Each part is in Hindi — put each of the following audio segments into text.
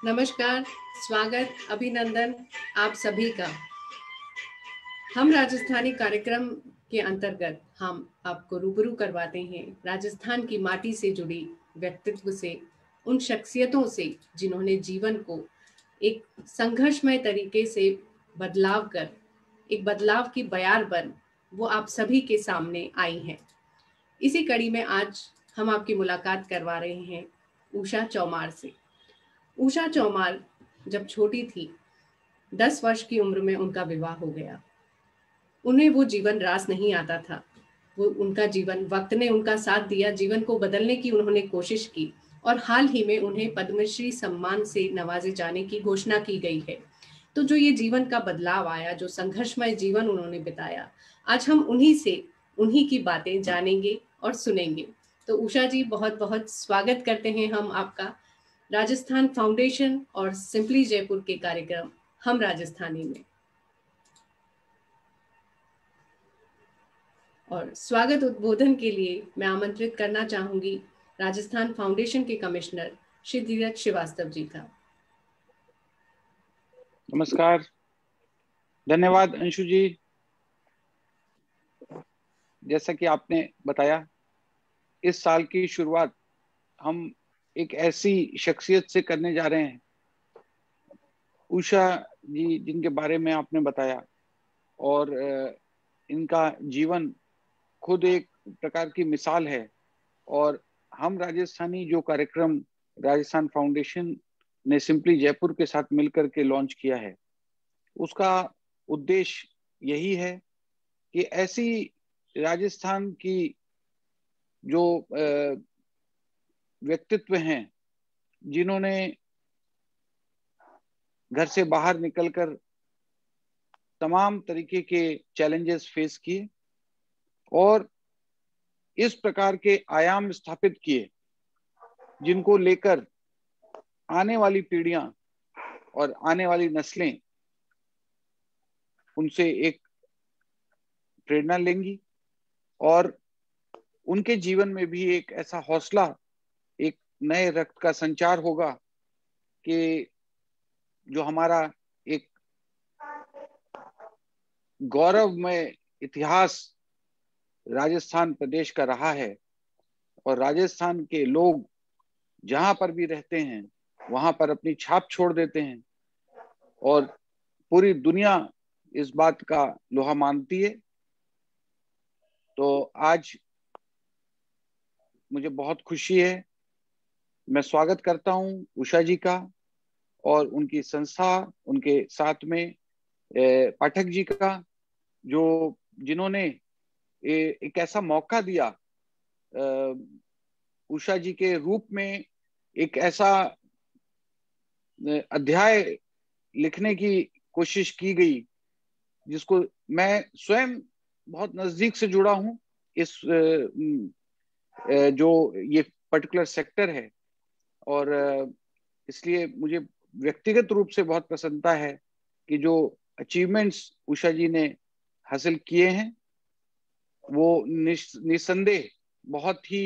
नमस्कार, स्वागत, अभिनंदन आप सभी का। हम राजस्थानी कार्यक्रम के अंतर्गत हम आपको रूबरू करवाते हैं राजस्थान की माटी से जुड़ी व्यक्तित्व से, उन शख्सियतों से जिन्होंने जीवन को एक संघर्षमय तरीके से बदलाव कर एक बदलाव की बयार बन वो आप सभी के सामने आई हैं। इसी कड़ी में आज हम आपकी मुलाकात करवा रहे हैं उषा चौमार से। उषा चौमार जब छोटी थी, 10 वर्ष की उम्र में उनका विवाह हो गया। उन्हें वो जीवन रास नहीं आता था। वो उनका जीवन, वक्त ने उनका साथ दिया, जीवन को बदलने की उन्होंने कोशिश की और हाल ही में उन्हें पद्मश्री सम्मान से नवाजे जाने की घोषणा की गई है। तो जो ये जीवन का बदलाव आया, जो संघर्षमय जीवन उन्होंने बिताया, आज हम उन्हीं की बातें जानेंगे और सुनेंगे। तो उषा जी, बहुत बहुत स्वागत करते हैं हम आपका राजस्थान फाउंडेशन और सिंपली जयपुर के कार्यक्रम हम राजस्थानी में। और स्वागत उद्बोधन के लिए मैं आमंत्रित करना चाहूंगी राजस्थान फाउंडेशन के कमिश्नर श्री धीरज श्रीवास्तव जी का। नमस्कार, धन्यवाद अंशु जी। जैसा कि आपने बताया, इस साल की शुरुआत हम एक ऐसी शख्सियत से करने जा रहे हैं, उषा जी, जिनके बारे में आपने बताया। और इनका जीवन खुद एक प्रकार की मिसाल है। और हम राजस्थानी जो कार्यक्रम राजस्थान फाउंडेशन ने सिंपली जयपुर के साथ मिलकर के लॉन्च किया है, उसका उद्देश्य यही है कि ऐसी राजस्थान की जो व्यक्तित्व हैं, जिन्होंने घर से बाहर निकलकर तमाम तरीके के चैलेंजेस फेस किए और इस प्रकार के आयाम स्थापित किए, जिनको लेकर आने वाली पीढ़ियां और आने वाली नस्लें उनसे एक प्रेरणा लेंगी और उनके जीवन में भी एक ऐसा हौसला, एक नए रक्त का संचार होगा कि जो हमारा एक गौरवमय इतिहास राजस्थान प्रदेश का रहा है और राजस्थान के लोग जहां पर भी रहते हैं वहां पर अपनी छाप छोड़ देते हैं और पूरी दुनिया इस बात का लोहा मानती है। तो आज मुझे बहुत खुशी है, मैं स्वागत करता हूं उषा जी का और उनकी संस्था, उनके साथ में पाठक जी का, जिन्होंने एक ऐसा मौका दिया, उषा जी के रूप में एक ऐसा अध्याय लिखने की कोशिश की गई जिसको मैं स्वयं बहुत नजदीक से जुड़ा हूं। इस जो ये पर्टिकुलर सेक्टर है और इसलिए मुझे व्यक्तिगत रूप से बहुत प्रसन्नता है कि जो अचीवमेंट्स उषा जी ने हासिल किए हैं वो निस्संदेह बहुत ही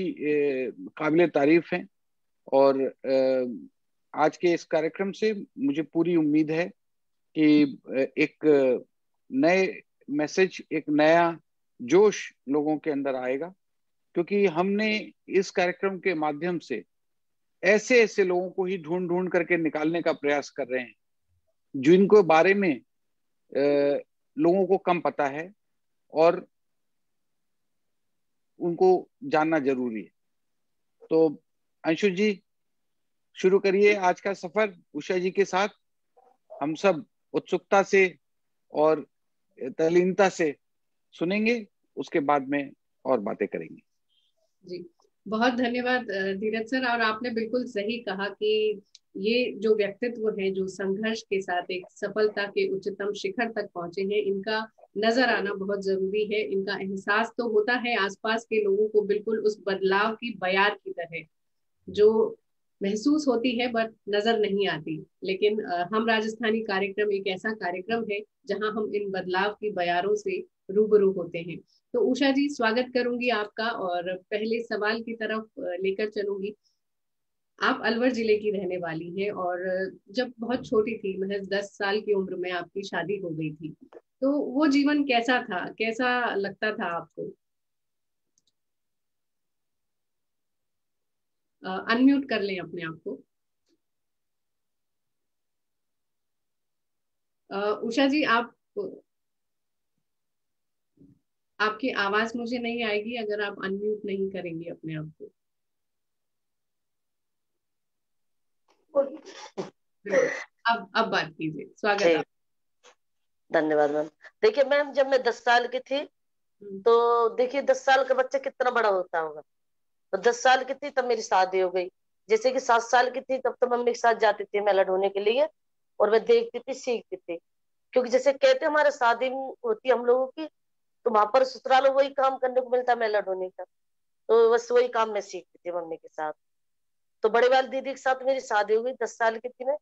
काबिले तारीफ हैं। और आज के इस कार्यक्रम से मुझे पूरी उम्मीद है कि एक नए मैसेज, एक नया जोश लोगों के अंदर आएगा, क्योंकि हमने इस कार्यक्रम के माध्यम से ऐसे ऐसे लोगों को ही ढूंढ ढूंढ करके निकालने का प्रयास कर रहे हैं जिनको बारे में लोगों को कम पता है और उनको जानना जरूरी है। तो अंशु जी, शुरू करिए आज का सफर उषा जी के साथ। हम सब उत्सुकता से और तल्लीनता से सुनेंगे, उसके बाद में और बातें करेंगे। जी, बहुत धन्यवाद धीरज सर। और आपने बिल्कुल सही कहा कि ये जो व्यक्तित्व है, जो संघर्ष के साथ एक सफलता के उच्चतम शिखर तक पहुंचे हैं, इनका नजर आना बहुत जरूरी है। इनका एहसास तो होता है आसपास के लोगों को, बिल्कुल उस बदलाव की बयार की तरह जो महसूस होती है बट नजर नहीं आती। लेकिन हम राजस्थानी कार्यक्रम एक ऐसा कार्यक्रम है जहां हम इन बदलाव की बयारों से रूबरू होते हैं। तो उषा जी, स्वागत करूंगी आपका और पहले सवाल की तरफ लेकर चलूंगी। आप अलवर जिले की रहने वाली हैं और जब बहुत छोटी थी, महज 10 साल की उम्र में आपकी शादी हो गई थी। तो वो जीवन कैसा था, कैसा लगता था आपको? अनम्यूट कर लें अपने आप को। उषा जी, आप, आपकी आवाज मुझे नहीं आएगी अगर आप अनम्यूट नहीं करेंगे अपने आप को। बिल्कुल। अब बात कीजिए, स्वागत आप। ठीक, धन्यवाद मैम। देखिए मैम, जब मैं 10 साल की थी हम्म। तो देखिए 10 साल का बच्चा कितना बड़ा होता होगा। तो 10 साल की थी तब मेरी शादी हो गई। जैसे कि 7 साल की थी तब तो मम्मी के साथ जाती थी मेला ढोने के लिए, और मैं देखती थी, सीखती थी। क्योंकि जैसे कहते हमारे शादी होती है हम लोगों की, तो वहां पर ससुराल वही काम करने को मिलता है मेला ढोने का। तो बस वही काम मैं सीखती थी मम्मी के साथ। तो बड़े वाली दीदी के साथ मेरी शादी हो गई, 10 साल की थी मैं।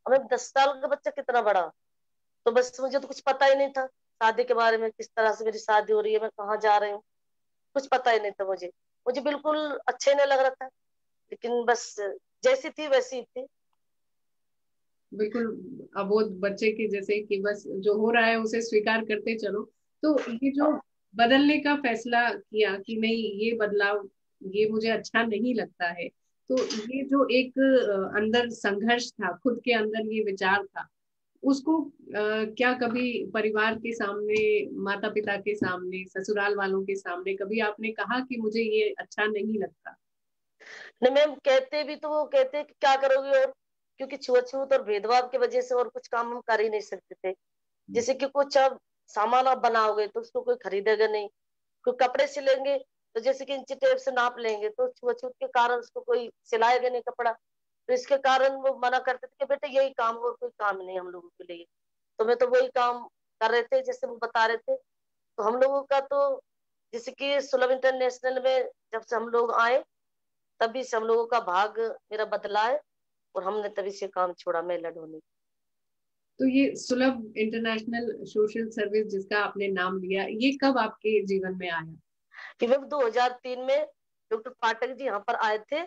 और मैं 10 साल का बच्चा कितना बड़ा। तो बस मुझे तो कुछ पता ही नहीं था शादी के बारे में, किस तरह से मेरी शादी हो रही है, मैं कहाँ जा रही हूँ, कुछ पता ही नहीं था मुझे। मुझे बिल्कुल अच्छा ही नहीं लग रहा था, लेकिन बस जैसी थी वैसी ही थी। बिल्कुल अबोध बच्चे के जैसे कि बस जो हो रहा है उसे स्वीकार करते चलो। तो ये जो बदलने का फैसला किया कि नहीं, ये बदलाव, ये मुझे अच्छा नहीं लगता है, तो ये जो एक अंदर संघर्ष था, खुद के अंदर ये विचार था, उसको क्या कभी परिवार के सामने, माता पिता के सामने, ससुराल वालों के सामने कभी आपने कहा कि मुझे ये अच्छा नहीं लगता? नहीं मैम, कहते भी तो वो कहते कि क्या करोगे, और क्योंकि छुआछूत और भेदभाव की वजह से और कुछ काम हम कर ही नहीं सकते थे। जैसे कि कुछ अब सामान आप बनाओगे तो उसको कोई खरीदेगा नहीं, कोई कपड़े सिलेंगे तो जैसे कि इंची टेप से नाप लेंगे, तो छुआछूत के कारण उसको कोई सिलाएगा नहीं कपड़ा। तो इसके कारण वो मना करते थे कि बेटा यही काम, और कोई काम नहीं हम लोगों के लिए। तो मैं तो वही काम कर रहे थे जैसे वो बता रहे थे। तो हम लोगों का तो जैसे कि सुलभ इंटरनेशनल में जब से हम लोग आए, तभी से हम लोगों का भाग मेरा बदला है, और हमने तभी से काम छोड़ा मेला ढोने। तो ये सुलभ इंटरनेशनल सोशल सर्विस जिसका आपने नाम लिया, ये कब आपके जीवन में आया? इवन 2003 में डॉक्टर पाठक जी यहाँ पर आए थे,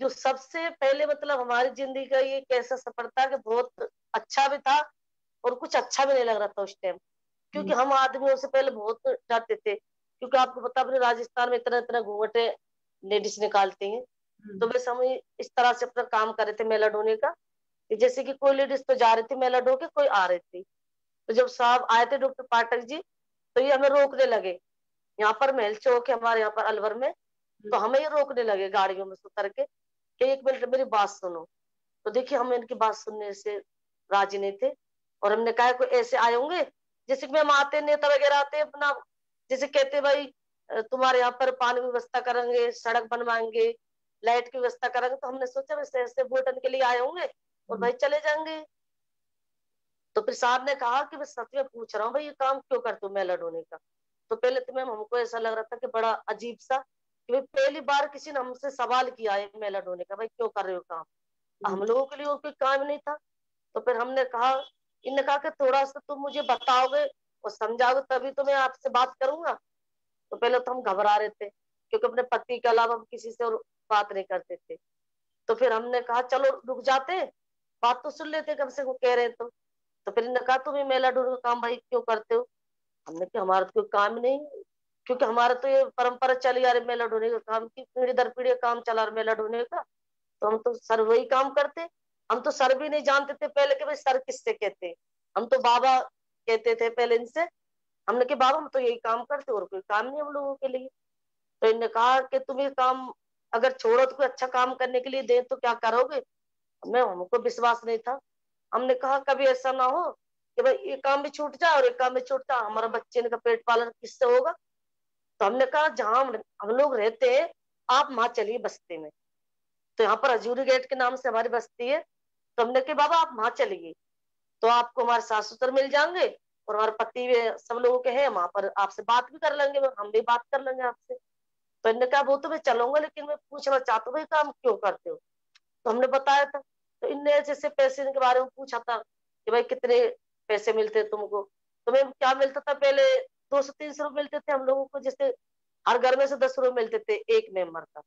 जो सबसे पहले मतलब हमारी जिंदगी का ये एक ऐसा सफर था कि बहुत अच्छा भी था, और कुछ अच्छा भी नहीं लग रहा था उस टाइम। क्योंकि हम्म। हम आदमियों से पहले बहुत डरते थे, क्योंकि आपको पता अपने राजस्थान में इतना इतना घूंघटे लेडीज निकालती हैं। तो बस हम इस तरह से अपना काम कर रहे थे मेला ढोने का, कि जैसे कि कोई लेडीज तो जा रही थी मेला ढो के, कोई आ रही थी। तो जब साहब आए थे डॉक्टर पाठक जी, तो ये हमें रोकने लगे। यहाँ पर महल चौक है हमारे यहाँ पर अलवर में। तो हमें ये रोकने लगे गाड़ियों में से उतर के कि एक मिनट मेरी बात सुनो। तो देखिए हम इनकी बात सुनने से राजी नहीं थे, और हमने कहा कोई ऐसे आए होंगे जैसे कि हम आते नेता वगैरह आते हैं अपना, जैसे कहते भाई तुम्हारे यहाँ पर पानी की व्यवस्था करेंगे, सड़क बनवाएंगे, लाइट की व्यवस्था करेंगे। तो हमने सोचा वैसे ऐसे वोटन के लिए आए होंगे और भाई चले जाएंगे। तो फिर साहब ने कहा कि मैं सच में पूछ रहा हूँ भाई, ये काम क्यों करते हो मेला ढोने का। तो पहले तो मैम हमको ऐसा लग रहा था कि बड़ा अजीब सा, कि भाई पहली बार किसी ने हमसे सवाल किया है मेला ढोने का, भाई क्यों कर रहे हो काम। हम्म। हम लोगों के लिए और कोई काम नहीं था। तो फिर हमने कहा, इनने कहा कि थोड़ा सा तुम मुझे बताओगे और समझाओगे तभी तो मैं आपसे बात करूंगा। तो पहले तो हम घबरा रहे थे, क्योंकि अपने पति के अलावा हम किसी से और बात नहीं करते थे। तो फिर हमने कहा चलो रुक जाते हैं, बात तो सुन लेते कम से कम कह रहे हैं तो फिर इन्होंने कहा तुम ये मेला ढूंढ का काम भाई क्यों करते हो। हमने कहा हमारा तो कोई काम ही नहीं, क्योंकि हमारा तो ये परंपरा चली आ रही मेला ढूंढने का काम की, पीढ़ी दर पीढ़ी काम चला रहा मेला ढूंढने का। तो हम तो सर वही काम करते। हम तो सर भी नहीं जानते थे पहले कि भाई सर किससे कहते हैं। हम तो बाबा कहते थे पहले इनसे। हमने कहा बाबा हम तो यही काम करते और कोई काम नहीं हम लोगों के लिए। तो इन्होंने कहा कि तुम ये काम अगर छोड़ो तो कोई अच्छा काम करने के लिए दे तो क्या करोगे। हमें हमको विश्वास नहीं था। हमने कहा कभी ऐसा ना हो कि भाई ये काम भी छूट जाए और एक काम भी छूट जाए, हमारा बच्चे का पेट पालन किससे होगा। तो हमने कहा जहां हम लोग रहते हैं आप वहां चलिए बस्ती में। तो यहाँ पर हजूरी गेट के नाम से हमारी बस्ती है। तो हमने कहा बाबा आप वहां चलिए, तो आपको हमारे सास ससुर मिल जाएंगे, और हमारे पति भी सब लोगों के हैं वहां पर, आपसे बात भी कर लेंगे, हम भी बात कर लेंगे आपसे। तो इन्होंने कहा वो तो मैं चलूंगा, लेकिन मैं पूछना चाहता हूँ भाई काम क्यों करते हो। तो हमने बताया था। तो इनने जैसे पैसे के बारे में पूछा था कि भाई कितने पैसे मिलते तुमको। तो मैं क्या मिलता था पहले, 200-300 रुपये मिलते थे हम लोगों को, जैसे हर घर में से 10 रुपये मिलते थे एक मेंबर का।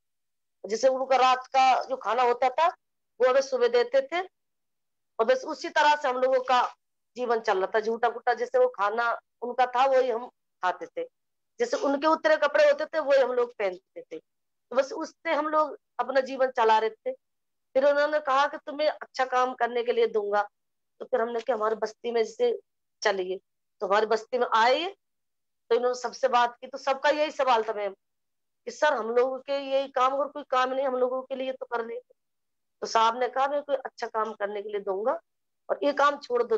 जैसे उनका रात का जो खाना होता था वो हमें सुबह देते थे, और बस उसी तरह से हम लोगों का जीवन चल रहा था। झूठा फूटा जैसे वो खाना उनका था वही हम खाते थे, जैसे उनके उतरे कपड़े होते थे वही हम लोग पहनते थे, तो बस उससे हम लोग अपना जीवन चला रहे थे। फिर उन्होंने कहा कि तुम्हें अच्छा काम करने के लिए दूंगा, तो फिर हमने कहा हमारी बस्ती में जैसे चलिए, तो हमारी बस्ती में आए, तो इन्होंने सबसे बात की, तो सबका यही सवाल था मैम कि सर हम लोगों के यही काम और कोई काम नहीं हम लोगों के लिए तो कर रहे। तो साहब ने कहा मैं कोई अच्छा काम करने के लिए दूंगा और ये काम छोड़ दो।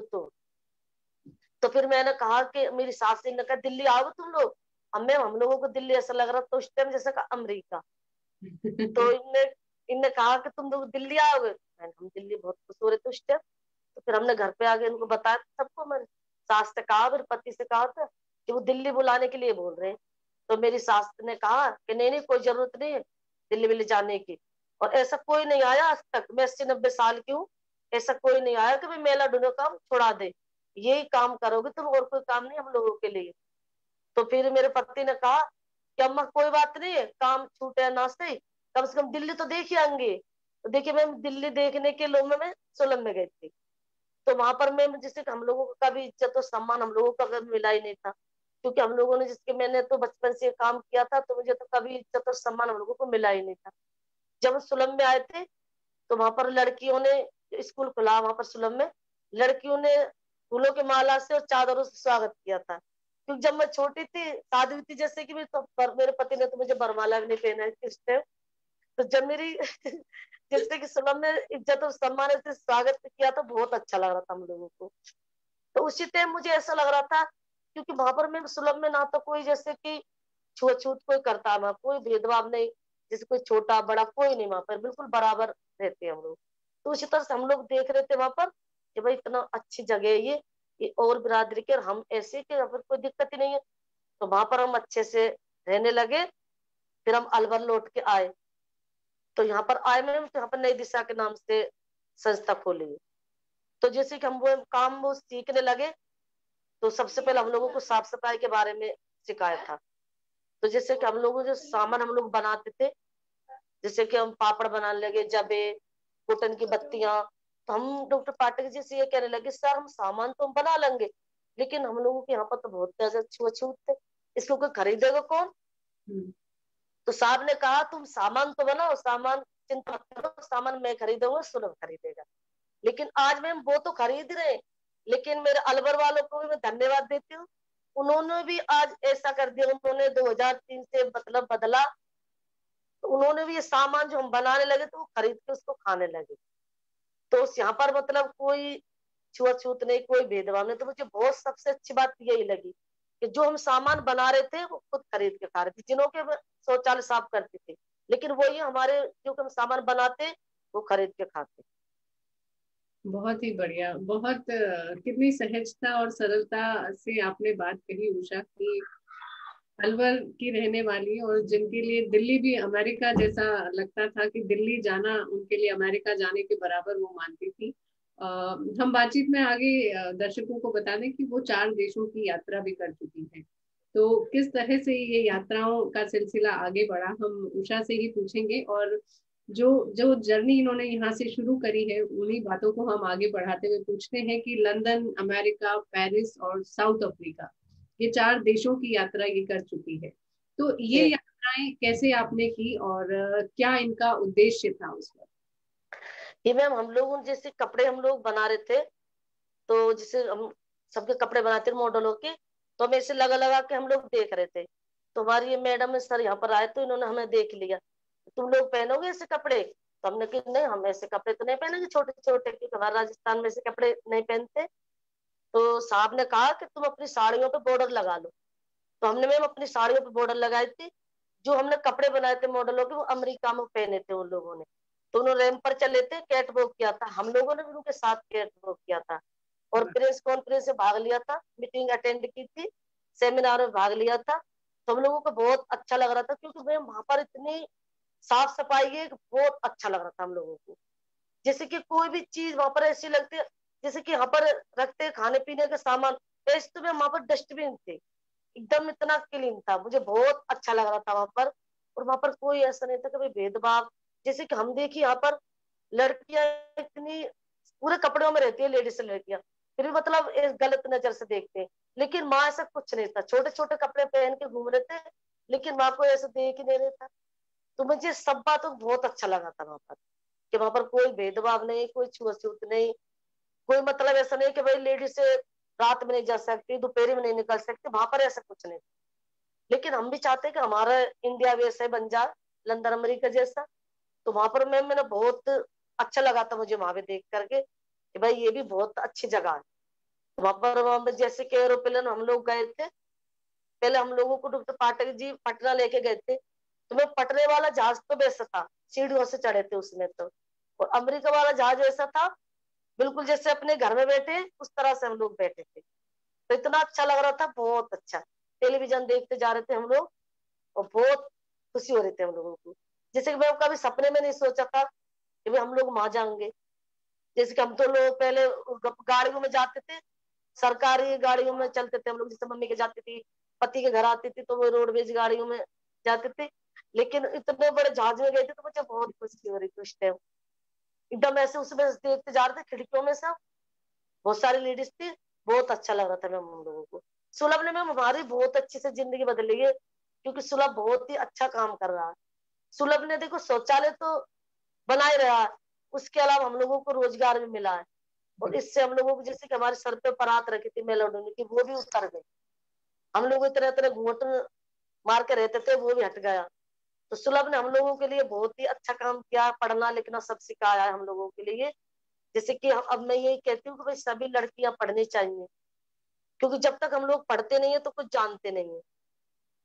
तो फिर मैंने कहा कि मेरी सास ने कहा दिल्ली आओ तुम लोग। अब मैम हम लोगों को दिल्ली ऐसा लग रहा था उस टाइम जैसे अमेरिका। तो इनने इनने कहा कि तुम लोग दिल्ली आओगे, मैंने हम दिल्ली बहुत खुश हो रहे थे उस टाइम। तो फिर हमने घर पे आके इनको बताया सबको, मैंने सास से कहा मेरे पति से कहा था कि वो दिल्ली बुलाने के लिए बोल रहे हैं। तो मेरी सास ने कहा कि नहीं नहीं कोई जरूरत नहीं है दिल्ली विल्ली जाने की, और ऐसा कोई नहीं आया आज तक, मैं 80-90 साल की हूँ, ऐसा कोई नहीं आया कि भाई मेला ढूंढो काम छोड़ा दे, यही काम करोगे तुम और कोई काम नहीं हम लोगों के लिए। तो फिर मेरे पति ने कहा कि अम्मा कोई बात नहीं है, काम छूटे ना सही, कम से कम दिल्ली तो देख ही आएंगे। तो देखिए मैम दिल्ली देखने के लोग में मैं सोलन में गई थी, तो वहां पर मैम जैसे कि हम लोगों को कभी इज्जत और सम्मान हम लोगों को कभी मिला ही नहीं था, क्योंकि हम लोगों ने जिसके मैंने तो बचपन से काम किया था, तो मुझे तो कभी इज्जत और सम्मान हम लोगों को मिला ही नहीं था। जब हम सुलम में आए थे तो वहां पर लड़कियों ने स्कूल खुला, वहां पर सुलम में लड़कियों ने फूलों के माला से और चादरों से स्वागत किया था, क्योंकि जब मैं छोटी थी शादी हुई थी जैसे कि मेरे पति ने तो मुझे बरमाला भी नहीं पहना है इस टाइम। तो जब मेरी जैसे कि सुलम में इज्जत और सम्मान से स्वागत किया तो बहुत अच्छा लग रहा था हम लोगों को। तो उसी टाइम मुझे ऐसा लग रहा था, क्योंकि वहां पर मैं सुलभ में ना तो कोई जैसे कि छुआछूत कोई करता, ना कोई भेदभाव नहीं, जैसे कोई छोटा बड़ा कोई नहीं, वहां पर बिल्कुल बराबर रहते हैं हम लोग। तो उसी तरह से हम लोग देख रहे थे वहां पर कि भाई इतना अच्छी जगह है ये और बिरादरी के, और हम ऐसे कि यहाँ पर कोई दिक्कत ही नहीं है। तो वहां पर हम अच्छे से रहने लगे। फिर हम अलवर लौट के आए, तो यहाँ पर आए मैंने, तो यहाँ पर नई दिशा के नाम से संस्था खोली है। तो जैसे कि हम वो काम वो सीखने लगे, तो सबसे पहले हम लोगों को साफ सफाई के बारे में सिखाया था। तो जैसे कि हम लोग जो सामान हम लोग बनाते थे, जैसे कि हम पापड़ बनाने लगे, जबे कॉटन की बत्तियां, तो हम डॉक्टर पाटिल जी से ये कहने लगे सर हम सामान तो हम बना लेंगे, लेकिन हम लोगों के यहाँ पर तो बहुत ज्यादा छुआछूत थे, इसको कोई खरीदेगा कौन। तो साहब ने कहा तुम सामान तो बनाओ, सामान चिंता मत करो, सामान मैं खरीदूंगा सुलभ खरीदेगा। लेकिन आज मैम वो तो खरीद रहे, लेकिन मेरे अलवर वालों को भी मैं धन्यवाद देती हूँ, उन्होंने भी आज ऐसा कर दिया, उन्होंने 2003 से मतलब बदला, तो उन्होंने भी ये सामान जो हम बनाने लगे तो वो खरीद के उसको खाने लगे। तो यहाँ पर मतलब कोई छुआछूत नहीं, कोई भेदभाव नहीं। तो मुझे बहुत सबसे अच्छी बात यही लगी कि जो हम सामान बना रहे थे वो खुद खरीद के खा रहे थे, जिन्हों के शौचालय साफ करते थे, लेकिन वही हमारे जो हम सामान बनाते वो खरीद के खाते। बहुत ही बढ़िया, बहुत कितनी सहजता और सरलता से आपने बात कही उषा की, अलवर की रहने वाली, और जिनके लिए दिल्ली भी अमेरिका जैसा लगता था कि दिल्ली जाना उनके लिए अमेरिका जाने के बराबर वो मानती थी। हम बातचीत में आगे दर्शकों को बता दें कि वो 4 देशों की यात्रा भी कर चुकी है। तो किस तरह से ये यात्राओं का सिलसिला आगे बढ़ा हम उषा से ही पूछेंगे, और जो जो जर्नी इन्होंने यहाँ से शुरू करी है उन्हीं बातों को हम आगे बढ़ाते हुए पूछते हैं कि लंदन, अमेरिका, पेरिस और साउथ अफ्रीका, ये 4 देशों की यात्रा ये कर चुकी है। तो ये यात्राएं कैसे आपने की और क्या इनका उद्देश्य था उस पर? ये मैम हम लोग जैसे कपड़े हम लोग बना रहे थे, तो जैसे हम सबके कपड़े बनाते थे मॉडलों के, तो हमें ऐसे लगा लगा के हम लोग देख रहे थे। तो हमारी ये मैडम सर यहाँ पर आए तो इन्होंने हमें देख लिया, तुम लोग पहनोगे ऐसे कपड़े? तो हमने कहा नहीं हम ऐसे कपड़े तो नहीं पहनेंगे छोटे छोटे, क्योंकि हमारे राजस्थान में ऐसे कपड़े नहीं पहनते। तो साहब ने कहा कि तुम अपनी साड़ियों पे बॉर्डर लगा लो। तो हमने मैम अपनी साड़ियों पे बॉर्डर लगाई थी। जो हमने कपड़े बनाए थे मॉडलों के वो अमेरिका में पहने थे उन लोगों ने, तो उन्होंने रैंप पर चले थे, कैट वॉक किया था, हम लोगों ने भी उनके साथ कैट वॉक किया था, और प्रेस कॉन्फ्रेंस में भाग लिया था, मीटिंग अटेंड की थी, सेमिनार में भाग लिया था। तो हम लोगों को बहुत अच्छा लग रहा था, क्योंकि मैम वहां पर इतनी साफ सफाई है, बहुत अच्छा लग रहा था हम लोगों को। जैसे कि कोई भी चीज वहां पर ऐसी लगती है जैसे कि यहाँ पर रखते खाने पीने के सामान, ऐसे तो वहां पर डस्टबिन थे, एकदम इतना क्लीन था, मुझे बहुत अच्छा लग रहा था वहां पर। और वहां पर कोई ऐसा नहीं था कि भाई भेदभाव जैसे कि हम देखिए यहाँ पर लड़कियां इतनी पूरे कपड़ों में रहती है, लेडीज लड़कियां, फिर भी मतलब एक गलत नजर से देखते हैं। लेकिन माँ ऐसा कुछ नहीं था, छोटे छोटे कपड़े पहन के घूम रहे थे, लेकिन माँ को ऐसे देख ही नहीं रहा था। तो मुझे सब बातों को बहुत अच्छा लगा था वहां पर, कि वहां पर कोई भेदभाव नहीं, कोई छुआछूत नहीं, कोई मतलब ऐसा नहीं कि भाई लेडीज से रात में नहीं जा सकती, दोपहर में नहीं निकल सकती, वहां पर ऐसा कुछ नहीं। लेकिन हम भी चाहते हैं कि हमारा इंडिया वैसे बन जाए, लंदन अमेरिका जैसा। तो वहां पर मैंने बहुत अच्छा लगा था मुझे वहां पे देख करके कि भाई ये भी बहुत अच्छी जगह है। वहां पर जैसे कि एरोप्लेन हम लोग गए थे, पहले हम लोगों को डॉक्टर पाठक जी पटना लेके गए थे, तो मैं पटने वाला जहाज तो वैसा था, सीढ़ियों से चढ़े थे उसमें तो, और अमेरिका वाला जहाज ऐसा था बिल्कुल जैसे अपने घर में बैठे उस तरह से हम लोग बैठे थे। तो इतना अच्छा लग रहा था, बहुत अच्छा। टेलीविजन देखते जा रहे थे हम लोग, और बहुत खुशी हो रही थी हम लोगों को। जैसे कि मैं कभी सपने में नहीं सोचा था कि भाई हम लोग वहां जाएंगे। जैसे कि हम तो लोग पहले गाड़ियों में जाते थे, सरकारी गाड़ियों में चलते थे हम लोग, जैसे मम्मी के जाती थी, पति के घर आती थी तो वो रोडवेज गाड़ियों में जाते थे। लेकिन इतने बड़े जहाज में गए थे तो मुझे बहुत खुशी हो रही थी उस टाइम, एकदम ऐसे उसमें देखते जा रहे थे खिड़कियों में से, बहुत सारी लेडीज थी, बहुत अच्छा लग रहा था मैम हम लोगों को। सुलभ ने मैम हमारी बहुत अच्छी से जिंदगी बदली है, क्योंकि सुलभ बहुत ही अच्छा काम कर रहा है। सुलभ ने देखो शौचालय तो बना ही रहा है, उसके अलावा हम लोगों को रोजगार भी मिला है, और इससे हम लोगों को जैसे कि हमारे सर पे परात रखी थी मेलोडोनी की, वो भी उतर गई। हम लोग इतने इतने घूंट मार के रहते थे, वो भी हट गया। तो सुलभ ने हम लोगों के लिए बहुत ही अच्छा काम किया, पढ़ना लिखना सब सिखाया है हम लोगों के लिए। जैसे कि अब मैं यही कहती हूँ कि भाई सभी लड़कियां पढ़नी चाहिए, क्योंकि जब तक हम लोग पढ़ते नहीं है तो कुछ जानते नहीं है।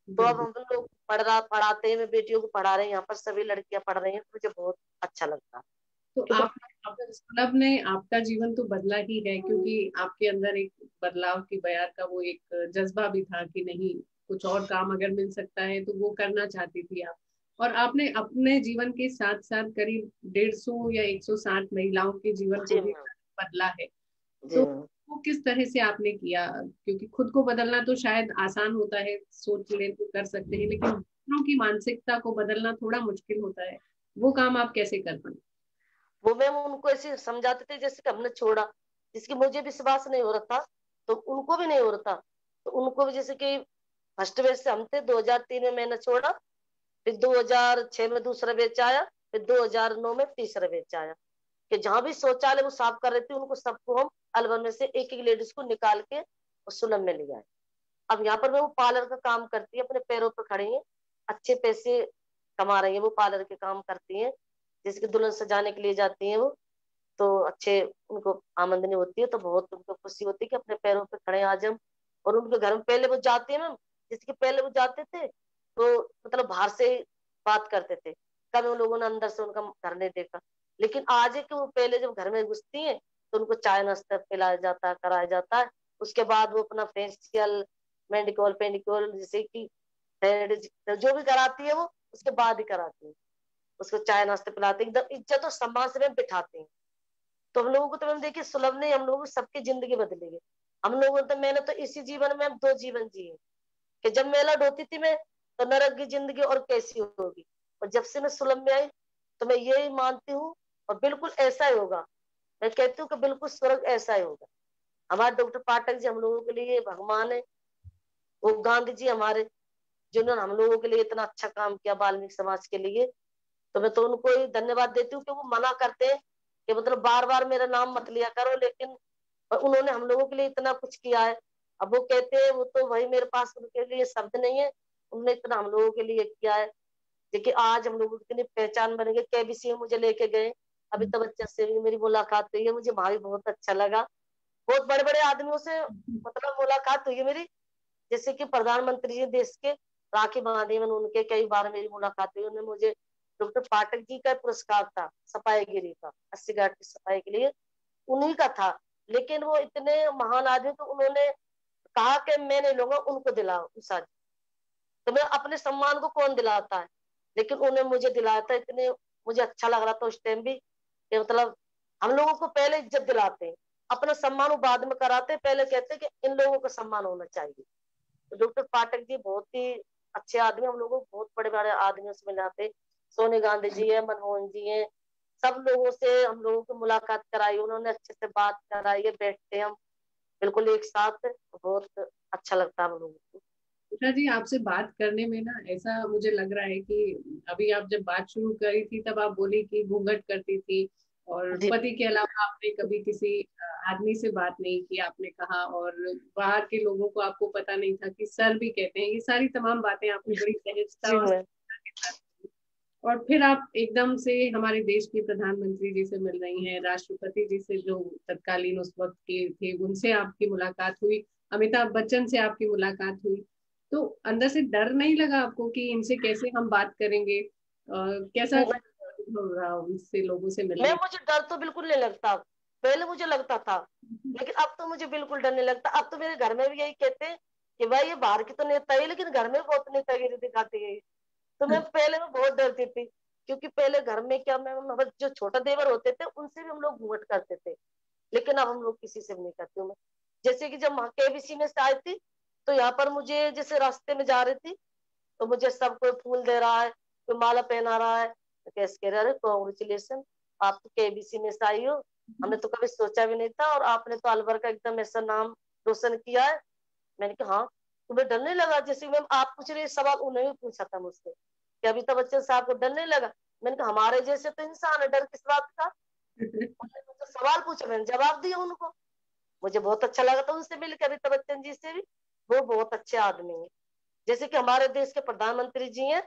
तो अब हम लोग पढ़ाते हैं, मैं बेटियों को पढ़ा रहे हैं, यहाँ पर सभी लड़कियां पढ़ रही हैं, तो मुझे बहुत अच्छा लगता है। तो क्योंकि आप सुलभ ने आपका जीवन तो बदला ही है, क्योंकि आपके अंदर एक बदलाव की बयार का वो एक जज्बा भी था कि नहीं, कुछ और काम अगर मिल सकता है तो वो करना चाहती थी आप। और आपने अपने जीवन के साथ साथ करीब 150 या 160 महिलाओं के जीवन को जी भी मैम, बदला है। जी तो मैम, वो किस तरह से आपने किया? क्योंकि खुद को बदलना तो शायद आसान होता है, सोच ले तो कर सकते हैं, लेकिन दूसरों की मानसिकता को बदलना थोड़ा मुश्किल होता है। वो काम आप कैसे कर पाए? वो मैम उनको ऐसे समझाते थे जैसे कि हमने छोड़ा, जिसकी मुझे विश्वास नहीं हो रहा था तो उनको भी नहीं हो रहा था। तो उनको भी जैसे कि फर्स्ट बैच से हम थे, 2003 में मैंने छोड़ा, फिर 2006 में दूसरा बैच आया, फिर 2009 में तीसरा बैच आया, कि जहां भी शौचालय वो साफ कर रहे थे उनको सबको हम अलवर में से एक एक लेडीज को निकाल के और सुलभ में ले आए। अब यहाँ पर मैं वो पार्लर का काम करती है, अपने पैरों पर खड़ी है, अच्छे पैसे कमा रही है, वो पार्लर के काम करती है, जिसके दुल्हन सजाने के लिए जाती है वो, तो अच्छे उनको आमदनी होती है, तो बहुत उनको खुशी होती है कि अपने पैरों पे खड़े हैं आज हम। और उनके घर में पहले वो जाते हैं ना, जिसके पहले वो जाते थे तो मतलब बाहर से ही बात करते थे, कभी उन लोगों ने अंदर से उनका घर नहीं देखा। लेकिन आज है कि वो पहले जब घर में घुसती है तो उनको चाय नाश्ता पिलाया जाता है, कराया जाता है, उसके बाद वो अपना फेशियल मेडिकोल पेडिकोल जैसे कि जो भी कराती है वो उसके बाद ही कराती है, उसको चाय नाश्ता पिलाते एकदम इज्जत और सम्मान से में बिठाते हैं। तो हम लोगों को तो मैम देखिए सुलभ ने हम लोगों की सबकी जिंदगी बदली है। हम लोगों तो मैंने तो इसी जीवन में अब 2 जीवन जिए, कि जब मेला ढोती थी मैं तो नरक की जिंदगी और कैसी होगी, और जब से मैं सुलभ में आई तो मैं यही मानती हूँ, और बिल्कुल ऐसा ही होगा। मैं कहती हूँ कि बिल्कुल स्वर्ग ऐसा ही होगा। हमारे डॉक्टर पाठक जी हम लोगों के लिए भगवान है, वो गांधी जी हमारे, जिन्होंने हम लोगों के लिए इतना अच्छा काम किया वाल्मीकि समाज के लिए। तो मैं तो उनको ही धन्यवाद देती हूँ कि वो मना करते हैं कि मतलब बार बार मेरा नाम मत लिया करो, लेकिन उन्होंने हम लोगों के लिए इतना कुछ किया है। अब वो कहते हैं, वो तो भाई मेरे पास उनके लिए शब्द नहीं है, उन्होंने इतना हम लोगों के लिए किया है। देखिए आज हम लोगों की इतनी पहचान बन गई, केबीसी में मुझे लेके गए, अभी तक बच्चा से भी मेरी मुलाकात हुई है, मुझे वहां भी बहुत अच्छा लगा। बहुत बड़े बड़े आदमियों से मतलब मुलाकात हुई है मेरी, जैसे कि प्रधानमंत्री जी देश के राखी बांधी, मैंने उनके कई बार मेरी मुलाकात हुई। उन्होंने मुझे डॉक्टर पाठक जी का पुरस्कार था सफाई गिरी का, 80 घाट की सफाई के लिए, उन्हीं का था। लेकिन वो इतने महान आदमी, तो उन्होंने कहा कि मैं नहीं लूंगा, उनको दिलाओ उषा जी। तो मैं अपने सम्मान को कौन दिलाता है, लेकिन उन्हें मुझे दिलाया था। इतने मुझे अच्छा लग रहा था उस टाइम भी, कि मतलब हम लोगों को पहले इज्जत दिलाते हैं, अपना सम्मान वो बाद में कराते हैं, पहले कहते हैं कि इन लोगों का सम्मान होना चाहिए। तो डॉक्टर पाठक जी बहुत ही अच्छे आदमी, हम लोगों को बहुत बड़े बड़े आदमियों से मिलाते, सोनिया गांधी जी है, मनमोहन जी है, सब लोगों से हम लोगों की मुलाकात कराई, उन्होंने अच्छे से बात कराई है, बैठते हम बिल्कुल एक साथ, बहुत अच्छा लगता है हम लोगों को। उषा जी, आपसे बात करने में ना ऐसा मुझे लग रहा है कि अभी आप जब बात शुरू करी थी तब आप बोली कि घूंघट करती थी और जी पति के अलावा आपने कभी किसी आदमी से बात नहीं की, आपने कहा, और बाहर के लोगों को आपको पता नहीं था कि सर भी कहते हैं। ये सारी तमाम बातें आपने बड़ी सहजता जी और मैम। सरलता के साथ की। और फिर आप एकदम से हमारे देश के प्रधानमंत्री जी से मिल रही हैं, राष्ट्रपति जी से जो तत्कालीन उस वक्त के थे उनसे आपकी मुलाकात हुई, अमिताभ बच्चन से आपकी मुलाकात हुई। तो अंदर से डर नहीं लगा आपको कि इनसे कैसे हम बात करेंगे? कैसा अनुभव रहा उनसे, लोगों से मैं मिलने मुझे डर तो बिल्कुल नहीं लगता, पहले मुझे लगता था, का? लेकिन अब तो मुझे बिल्कुल डर नहीं लगता। अब तो मेरे घर में भी यही कहते हैं कि भाई ये बाहर की तो नेता है लेकिन घर में बहुत नेतागिरी दिखाती है। तो मैं पहले में बहुत डरती थी, क्योंकि पहले घर में क्या, मैं हमारे जो छोटा देवर होते थे उनसे भी हम लोग घूंघट करते थे, लेकिन अब हम लोग किसी से भी नहीं करते हूँ मैं। जैसे कि जब केबीसी में से आई थी, तो यहाँ पर मुझे जैसे रास्ते में जा रही थी, तो मुझे सब कोई फूल दे रहा है, कोई माला पहना रहा है, तो कैसे कह रहे, कॉन्ग्रेचुलेशन, आप तो केबीसी में से आई हो, हमने तो कभी सोचा भी नहीं था, और आपने तो अलवर का एकदम ऐसा नाम रोशन किया है। मैंने कहा हाँ। तुम्हें डर नहीं लगा? जैसे मैम आप पूछ रहे सवाल, उन्हें भी पूछा था मुझसे कि अमिताभ बच्चन साहब को डर नहीं लगा? मैंने कहा हमारे जैसे तो इंसान है, डर किस बात का? उन्होंने मुझसे सवाल पूछा, मैंने जवाब दिया उनको। मुझे बहुत अच्छा लगा था उनसे मिलकर, अमिताभ बच्चन जी से भी। वो बहुत अच्छे आदमी है, जैसे कि हमारे देश के प्रधानमंत्री जी हैं,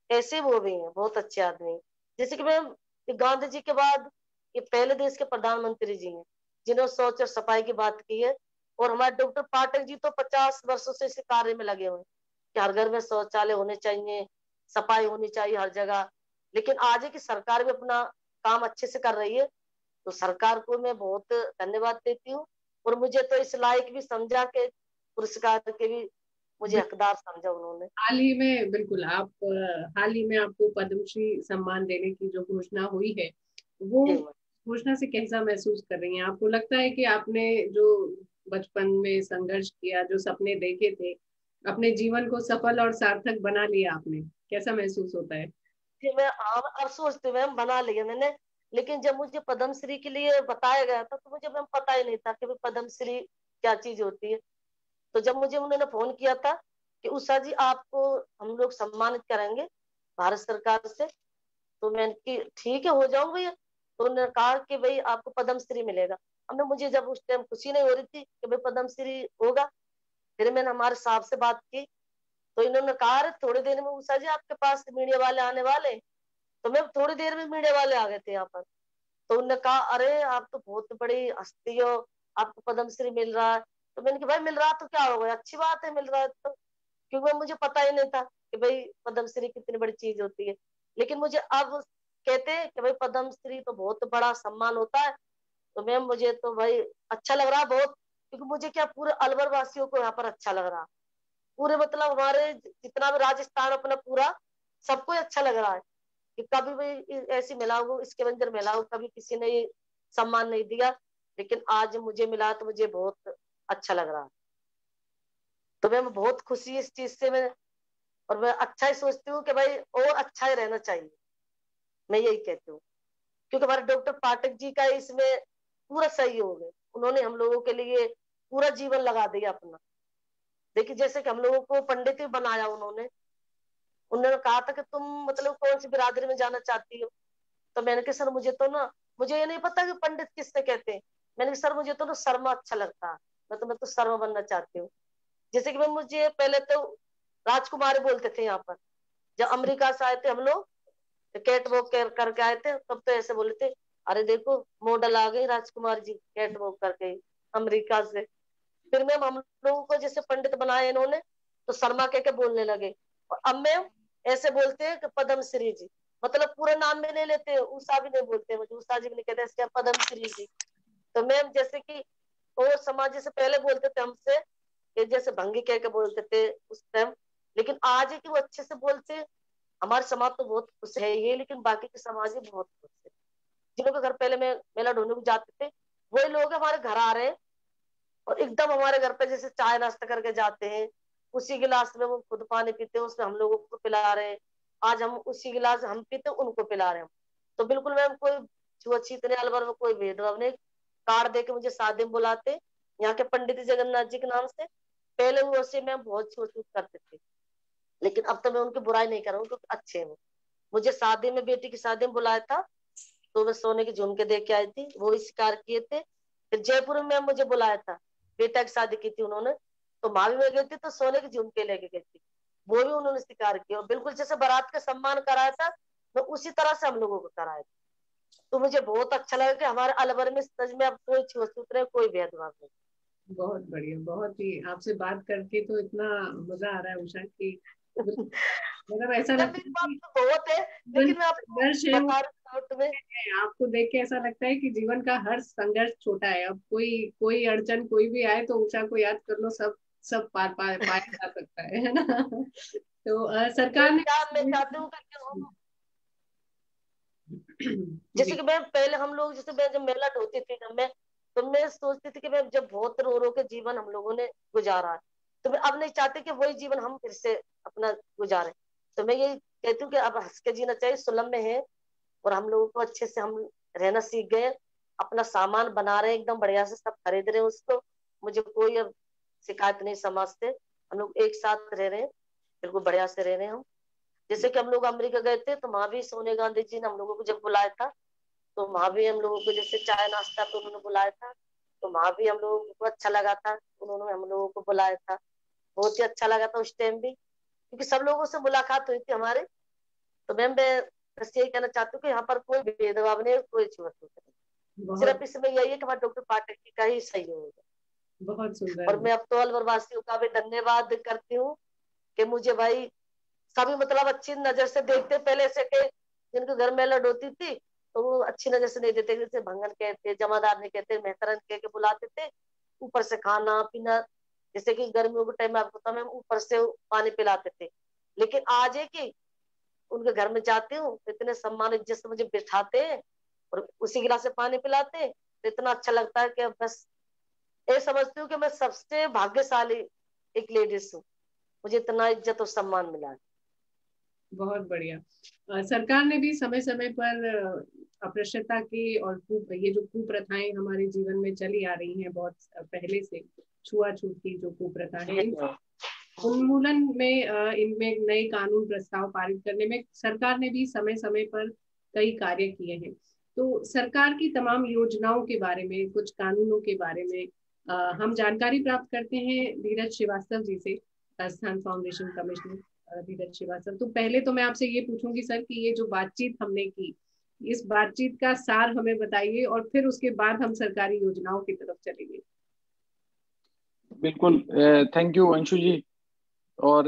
ऐसे वो भी हैं, बहुत अच्छे आदमी हैं। जैसे कि मैम गांधी जी के बाद ये पहले देश के प्रधानमंत्री जी हैं जिन्होंने शौच और सफाई की बात की है। और हमारे डॉक्टर पाठक जी तो 50 वर्षों से इस कार्य में लगे हुए हैं कि हर घर में शौचालय होने चाहिए, सफाई होनी चाहिए हर जगह। लेकिन आज है कि सरकार भी अपना काम अच्छे से कर रही है, तो सरकार को मैं बहुत धन्यवाद देती हूँ। और मुझे तो इस लायक भी समझा के पुरस्कार के भी मुझे हकदार समझा उन्होंने। हाल ही में, बिल्कुल, आप हाल ही में आपको पद्मश्री सम्मान देने की जो घोषणा हुई है, वो जी घोषणा से कैसा महसूस कर रही हैं? आपको लगता है कि आपने जो बचपन में संघर्ष किया, जो सपने देखे थे, अपने जीवन को सफल और सार्थक बना लिया आपने? कैसा महसूस होता है? जी। मैं हाँ, अब सोचती हूँ मैम बना लिया मैंने, लेकिन जब मुझे पद्मश्री के लिए बताया गया था तो मुझे मैम पता ही नहीं था कि पद्मश्री क्या चीज होती है। तो जब मुझे उन्होंने फोन किया था कि उषा जी आपको हम लोग सम्मानित करेंगे भारत सरकार से, तो मैंने कि ठीक है, हो जाऊं भैया। तो उन्होंने कहा कि भाई आपको पद्मश्री मिलेगा। हमने, मुझे जब उस टाइम खुशी नहीं हो रही थी कि भाई पद्मश्री होगा, फिर मैंने हमारे साहब से बात की, तो इन्होंने कहा अरे थोड़ी देर में उषा जी आपके पास मीडिया वाले आने वाले। तो मैं थोड़ी देर में मीडिया वाले आ गए थे यहाँ पर। तो उन्होंने कहा अरे आप तो बहुत बड़ी हस्ती हो, आपको पद्मश्री मिल रहा है। तो मैंने कहा भाई मिल रहा तो क्या हो गया, अच्छी बात है मिल रहा है तो, क्योंकि मुझे पता ही नहीं था कि भाई पद्मश्री कितनी बड़ी चीज होती है। लेकिन मुझे अब कहते हैं कि भाई पद्मश्री तो बहुत बड़ा सम्मान होता है। तो मैम मुझे तो भाई अच्छा लग रहा है बहुत, क्योंकि मुझे क्या पूरे अलवर वासियों को यहाँ पर अच्छा लग रहा है, पूरे मतलब हमारे जितना भी राजस्थान अपना पूरा, सबको अच्छा लग रहा है कि कभी भी ऐसी मिला हो, इसके अंदर मिला हो, कभी किसी ने ये सम्मान नहीं दिया, लेकिन आज मुझे मिला तो मुझे बहुत अच्छा लग रहा है। तो मैं बहुत खुशी इस चीज से मैं, और मैं अच्छा ही सोचती हूँ कि भाई और अच्छा ही रहना चाहिए, मैं यही कहती हूँ। क्योंकि हमारे डॉक्टर पाठक जी का इसमें पूरा सहयोग है, उन्होंने हम लोगों के लिए पूरा जीवन लगा दिया अपना। देखिए जैसे कि हम लोगों को पंडित भी बनाया उन्होंने। उन्होंने कहा था कि तुम मतलब कौन सी बिरादरी में जाना चाहती हो? तो मैंने कहा सर मुझे तो ना, मुझे ये नहीं पता कि पंडित किससे कहते हैं। मैंने कहा सर मुझे तो ना शर्मा अच्छा लगता है, मैं तो शर्मा बनना चाहती हूँ। जैसे कि मैं, मुझे पहले तो राजकुमारी बोलते थे यहाँ पर, जब अमेरिका से आए थे हम लोग, कैट वॉक करके आए थे, तब तो ऐसे बोले थे, अरे देखो मॉडल आ गई राजकुमार जी कैट वॉक करके अमेरिका से। फिर मैम हम लोगों को जैसे पंडित बनाए इन्होंने, तो शर्मा कह के बोलने लगे। और अब मैम ऐसे बोलते हैं कि पद्मश्री जी, मतलब पूरा नाम भी नहीं लेते, उषा भी नहीं बोलते, मुझे उषा जी भी नहीं कहते, इसके पद्मश्री जी। तो मैम जैसे कि और समाज जैसे पहले बोलते थे हमसे, ये जैसे भंगी कह के बोलते थे उस टाइम, लेकिन आज है कि वो अच्छे से बोलते हैं। हमारे समाज तो बहुत खुश है ये, लेकिन बाकी के समाज भी बहुत खुश है। जिनों के घर पहले में मेला ढूंढने को जाते थे, वही लोग हमारे घर आ रहे हैं, और एकदम हमारे घर पे जैसे चाय नाश्ता करके जाते हैं, उसी गिलास में वो खुद पानी पीते हैं, उसमें हम लोगों को पिला रहे हैं। आज हम उसी गिलास हम पीते उनको पिला रहे हैं। तो बिल्कुल मैम कोई छुआछूत नहीं, अलवर में कोई भेदभाव नहीं। कार्ड दे के मुझे शादी में बुलाते यहाँ के पंडित जगन्नाथ जी के नाम से। पहले वो से मैम बहुत छुआछूत करते थे, लेकिन अब तो मैं उनकी बुराई नहीं कर रहा हूँ क्योंकि अच्छे हैं। मुझे शादी में, बेटी की शादी में बुलाया था तो मैं सोने के झुमके दे के आई थी, वो भी शिकार किए थे। फिर जयपुर में मुझे बुलाया था, बेटा की शादी की थी उन्होंने, तो वहां भी मैं गई थी तो सोने के झुमके लेके गई थी, वो भी उन्होंने शिकार किया। और बिल्कुल जैसे बारात का सम्मान कराया था मैं उसी तरह से हम लोगों को कराया था। तो मुझे बहुत अच्छा लगा कि हमारे अलवर में सच में अब कोई छुआछूत नहीं, कोई भेदभाव नहीं। बहुत बढ़िया, बहुत ही आपसे बात करके तो इतना मजा आ रहा है उषा की, मतलब ऐसा जब लगता मेरी है बात कि तो बहुत है, जीवन लेकिन मैं का आपको संघर्ष है वो बता रही हूँ तुम्हें। है। आपको देख के ऐसा लगता है कि जीवन का हर संघर्ष छोटा है। अब कोई कोई अड़चन कोई भी आए तो उषा को याद कर लो, सब सब पाया जा सकता है ना। तो सरकार ने क्या मैं चाहती हूँ कि हम जैसे जी कि मैं पहले हम लोग जैसे मैं जब मेला ढोती थी ना मैं, तो मैं सोचती थी कि मैं जब बहुत रो रो के जीवन हम लोगों ने गुजारा है, तो मैं अब नहीं चाहती कि वही जीवन हम फिर से अपना गुजारे। तो मैं यही कहती हूँ कि अब हंस के जीना चाहिए, सुलम में है और हम लोगों को अच्छे से हम रहना सीख गए। अपना सामान बना रहे हैं एकदम बढ़िया से, सब खरीद रहे हैं उसको। मुझे कोई अब शिकायत नहीं समाज से। हम लोग एक साथ रह रहे हैं, बिल्कुल बढ़िया से रह रहे हैं हम। जैसे कि हम लोग अमेरिका गए थे तो वहां भी सोनिया गांधी जी ने हम लोगों को जब बुलाया था, तो वहां भी हम लोगों को जैसे चाय नाश्ता पे उन्होंने बुलाया था, तो वहां भी हम लोगों को अच्छा लगा था, उन्होंने हम लोगों को बुलाया था। बहुत ही अच्छा लगा था उस टाइम भी, क्योंकि सब लोगों से मुलाकात हुई थी हमारे। तो मैम मैं बस यही कहना चाहती हूँ कि यहाँ पर कोई भेदभाव नहीं है, कोई छुआछूत नहीं। बहुत सिर्फ इसमें यही है कि हमारे डॉक्टर पाठक जी का ही सहयोग है। बहुत और सुंदर। मैं अब तो अलवर वासियों का भी धन्यवाद करती हूँ कि मुझे भाई सभी मतलब अच्छी नजर से देखते। पहले से के जिनके घर में लड़ होती थी तो वो अच्छी नजर से नहीं देते, जैसे भंगन कहते, जमादार नहीं कहते, मेहतरन कह के बुलाते थे। ऊपर से खाना पीना, जैसे कि गर्मियों के टाइम में आपको पता है ऊपर से पानी पिलाते थे। लेकिन आज है कि उनके घर में जाती हूँ तो इतने सम्मान इज्जत से मुझे बिठाते हैं और उसी गिलास से पानी पिलाते हैं, तो इतना अच्छा लगता है कि बस ये समझती हूँ कि मैं सबसे भाग्यशाली एक लेडीज हूँ, मुझे इतना इज्जत और सम्मान मिला है। बहुत बढ़िया। सरकार ने भी समय समय पर अस्पृश्यता की और ये जो कुप्रथाएं हमारे जीवन में चली आ रही हैं बहुत पहले से, छुआछूत की जो कुप्रथा है, उन्मूलन में इनमें नए कानून प्रस्ताव पारित करने में सरकार ने भी समय समय पर कई कार्य किए हैं। तो सरकार की तमाम योजनाओं के बारे में, कुछ कानूनों के बारे में हम जानकारी प्राप्त करते हैं धीरज श्रीवास्तव जी से, राजस्थान फाउंडेशन कमिश्नर धीरज श्रीवास्तव। तो पहले तो मैं आपसे ये पूछूंगी सर कि ये जो बातचीत हमने की, इस बातचीत का सार हमें बताइए और फिर उसके बाद हम सरकारी योजनाओं की तरफ चलेंगे। बिल्कुल, थैंक यू अंशु जी। और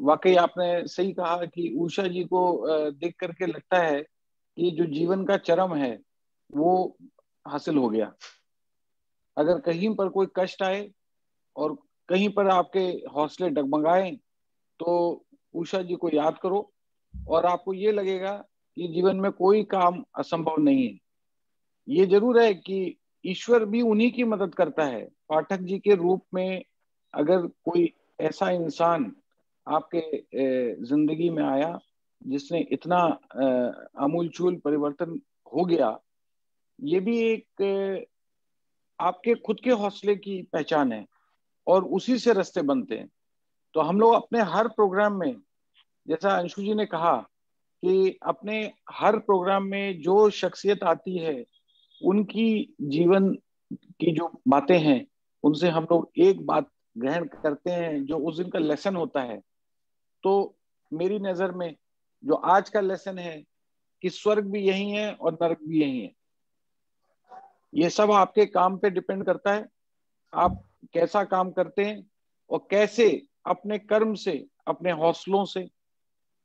वाकई आपने सही कहा कि उषा जी को देख करके लगता है कि जो जीवन का चरम है वो हासिल हो गया। अगर कहीं पर कोई कष्ट आए और कहीं पर आपके हौसले डगमगाए तो उषा जी को याद करो और आपको ये लगेगा कि जीवन में कोई काम असंभव नहीं है। ये जरूर है कि ईश्वर भी उन्हीं की मदद करता है। पाठक जी के रूप में अगर कोई ऐसा इंसान आपके जिंदगी में आया जिसने इतना आमूलचूल परिवर्तन हो गया, ये भी एक आपके खुद के हौसले की पहचान है और उसी से रास्ते बनते हैं। तो हम लोग अपने हर प्रोग्राम में, जैसा अंशु जी ने कहा कि अपने हर प्रोग्राम में जो शख्सियत आती है उनकी जीवन की जो बातें हैं उनसे हम लोग एक बात ग्रहण करते हैं जो उस दिन का लेसन होता है। तो मेरी नजर में जो आज का लेसन है कि स्वर्ग भी यही है और नरक भी यही है। ये सब आपके काम पे डिपेंड करता है, आप कैसा काम करते हैं और कैसे अपने कर्म से, अपने हौसलों से,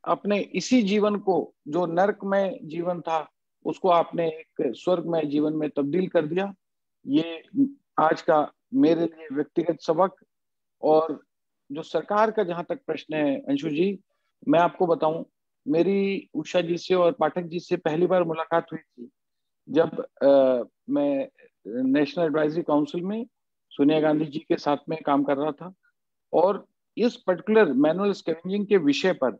अपने इसी जीवन को जो नरकमय जीवन था उसको आपने एक स्वर्गमय जीवन में तब्दील कर दिया। ये आज का मेरे लिए व्यक्तिगत सबक। और जो सरकार का जहां तक प्रश्न है अंशु जी, मैं आपको बताऊं, मेरी उषा जी से और पाठक जी से पहली बार मुलाकात हुई थी जब मैं नेशनल एडवाइजरी काउंसिल में सोनिया गांधी जी के साथ में काम कर रहा था। और इस पर्टिकुलर मैनुअल स्कैवेंजिंग के विषय पर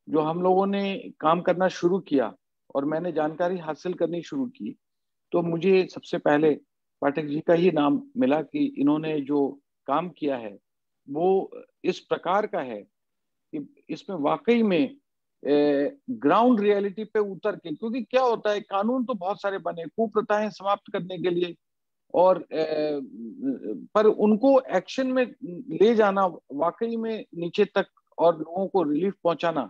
जो हम लोगों ने काम करना शुरू किया और मैंने जानकारी हासिल करनी शुरू की, तो मुझे सबसे पहले पाठक जी का ही नाम मिला कि इन्होंने जो काम किया है वो इस प्रकार का है कि इसमें वाकई में ग्राउंड रियलिटी पे उतर के, क्योंकि क्या होता है, कानून तो बहुत सारे बने कुप्रथाएं समाप्त करने के लिए, और पर उनको एक्शन में ले जाना वाकई में नीचे तक और लोगों को रिलीफ पहुंचाना,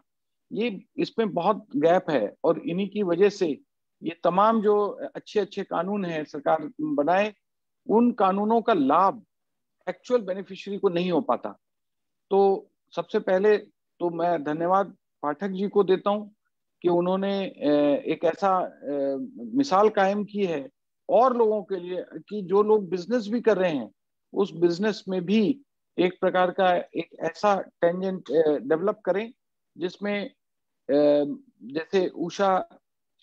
ये इसमें बहुत गैप है। और इन्हीं की वजह से ये तमाम जो अच्छे अच्छे कानून हैं सरकार बनाए, उन कानूनों का लाभ एक्चुअल बेनिफिशियरी को नहीं हो पाता। तो सबसे पहले तो मैं धन्यवाद पाठक जी को देता हूं कि उन्होंने एक ऐसा मिसाल कायम की है और लोगों के लिए कि जो लोग बिजनेस भी कर रहे हैं उस बिजनेस में भी एक प्रकार का एक ऐसा टेंजेंट डेवलप करें जिसमें जैसे उषा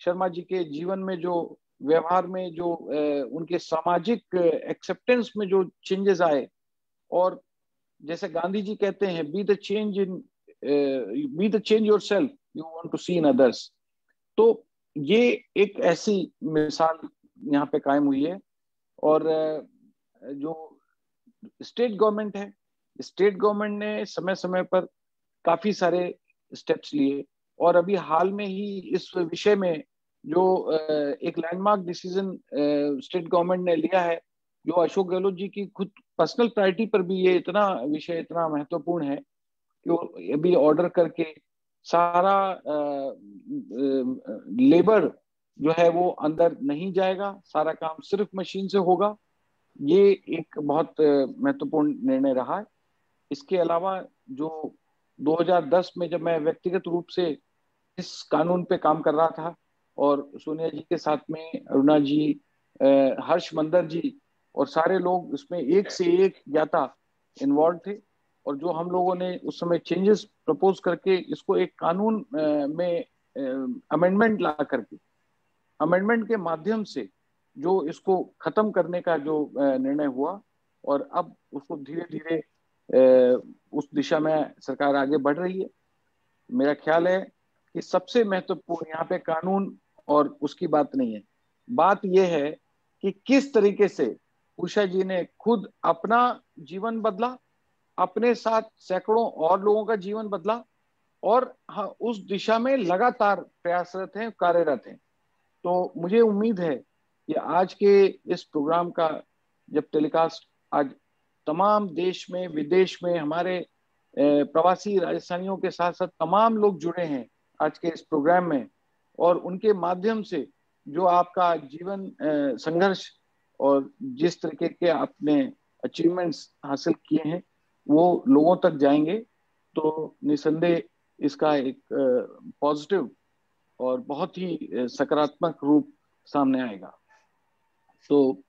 शर्मा जी के जीवन में जो व्यवहार में जो उनके सामाजिक एक्सेप्टेंस में जो चेंजेस आए, और जैसे गांधी जी कहते हैं be the change yourself you want to see in others. तो ये एक ऐसी मिसाल यहाँ पे कायम हुई है। और जो स्टेट गवर्नमेंट है, स्टेट गवर्नमेंट ने समय समय पर काफी सारे स्टेप्स लिए, और अभी हाल में ही इस विषय में जो एक लैंडमार्क डिसीजन स्टेट गवर्नमेंट ने लिया है, जो अशोक गहलोत जी की खुद पर्सनल प्रायोरिटी पर भी ये इतना विषय इतना महत्वपूर्ण है कि वो अभी ऑर्डर करके सारा लेबर जो है वो अंदर नहीं जाएगा, सारा काम सिर्फ मशीन से होगा। ये एक बहुत महत्वपूर्ण निर्णय रहा है। इसके अलावा जो 2010 में जब मैं व्यक्तिगत रूप से इस कानून पे काम कर रहा था और सोनिया जी के साथ में अरुणा जी, हर्ष मंदर जी और सारे लोग इसमें एक से एक ज्ञाता इन्वॉल्व थे, और जो हम लोगों ने उस समय चेंजेस प्रपोज करके इसको एक कानून में अमेंडमेंट ला करके, अमेंडमेंट के माध्यम से जो इसको खत्म करने का जो निर्णय हुआ, और अब उसको धीरे धीरे उस दिशा में सरकार आगे बढ़ रही है। मेरा ख्याल है कि सबसे महत्वपूर्ण यहाँ पे कानून और उसकी बात नहीं है, बात यह है कि किस तरीके से उषा जी ने खुद अपना जीवन बदला, अपने साथ सैकड़ों और लोगों का जीवन बदला, और हाँ उस दिशा में लगातार प्रयासरत हैं, कार्यरत हैं। तो मुझे उम्मीद है कि आज के इस प्रोग्राम का जब टेलीकास्ट आज तमाम देश में विदेश में हमारे प्रवासी राजस्थानियों के साथ साथ तमाम लोग जुड़े हैं आज के इस प्रोग्राम में, और उनके माध्यम से जो आपका जीवन संघर्ष और जिस तरीके के आपने अचीवमेंट्स हासिल किए हैं वो लोगों तक जाएंगे, तो निसंदेह इसका एक पॉजिटिव और बहुत ही सकारात्मक रूप सामने आएगा। तो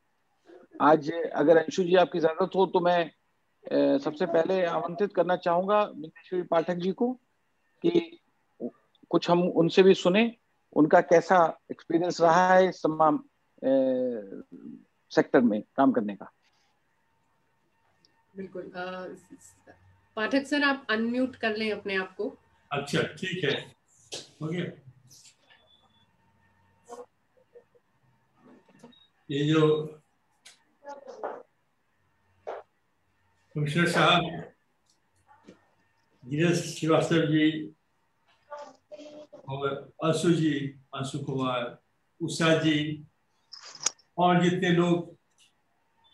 आज अगर अंशु जी आपकी जरूरत हो तो मैं सबसे पहले आमंत्रित करना चाहूंगा बिंदेश्वरी पाठक जी को कि कुछ हम उनसे भी सुने, उनका कैसा एक्सपीरियंस रहा है इस तमाम सेक्टर में काम करने का। बिल्कुल। पाठक सर आप अनम्यूट कर लें अपने आप को। अच्छा ठीक है, हो गया। ये जो कमिश्नर साहब गिरीश श्रीवास्तव जी और अंशु कुमार, उषा जी और जितने लोग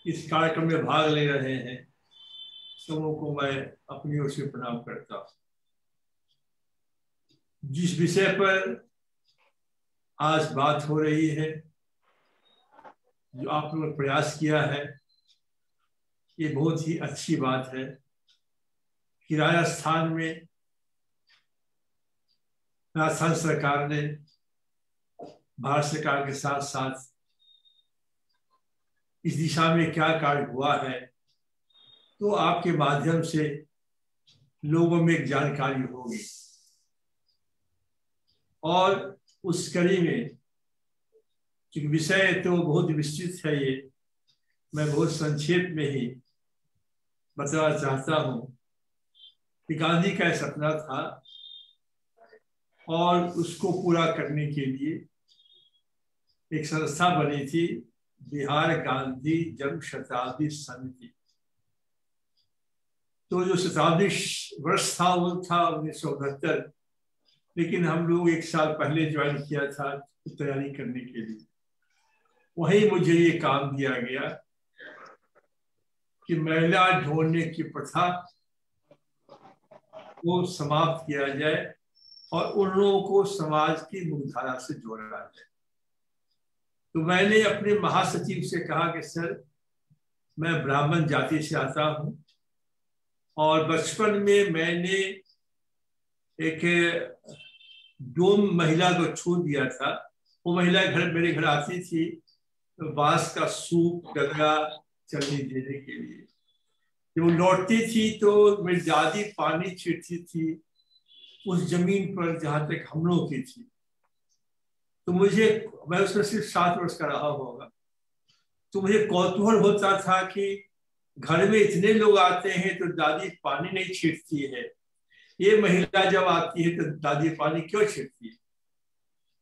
इस कार्यक्रम में भाग ले रहे हैं, सबों को मैं अपनी ओर से प्रणाम करता हूँ। जिस विषय पर आज बात हो रही है, जो आप लोगों ने प्रयास किया है, ये बहुत ही अच्छी बात है कि राजस्थान में राजस्थान सरकार ने भारत सरकार के साथ साथ इस दिशा में क्या कार्य हुआ है, तो आपके माध्यम से लोगों में एक जानकारी होगी। और उस कड़ी में क्योंकि विषय तो बहुत विस्तृत है, ये मैं बहुत संक्षेप में ही बताना चाहता हूँ कि गांधी का सपना था और उसको पूरा करने के लिए एक संस्था बनी थी, बिहार गांधी जन्म शताब्दी समिति। तो जो शताब्दी वर्ष था वो था 1969, लेकिन हम लोग 1 साल पहले ज्वाइन किया था तैयारी करने के लिए। वहीं मुझे ये काम दिया गया कि महिला ढूंढने की प्रथा को समाप्त किया जाए और उन लोगों को समाज की मुख्यधारा से जोड़ा जाए। तो मैंने अपने महासचिव से कहा कि सर, मैं ब्राह्मण जाति से आता हूं और बचपन में मैंने एक डोम महिला को छू दिया था। वो महिला मेरे घर आती थी बांस का सूप डगरा चलनी देने के लिए। जब वो लौटती थी तो मेरी दादी पानी छींटती थी उस जमीन पर जहां तक हम लोगों की थी। तो मैं उसमें सिर्फ 7 वर्ष का रहा होगा, तो मुझे कौतूहल होता था कि घर में इतने लोग आते हैं तो दादी पानी नहीं छींटती है, ये महिला जब आती है तो दादी पानी क्यों छींटती है?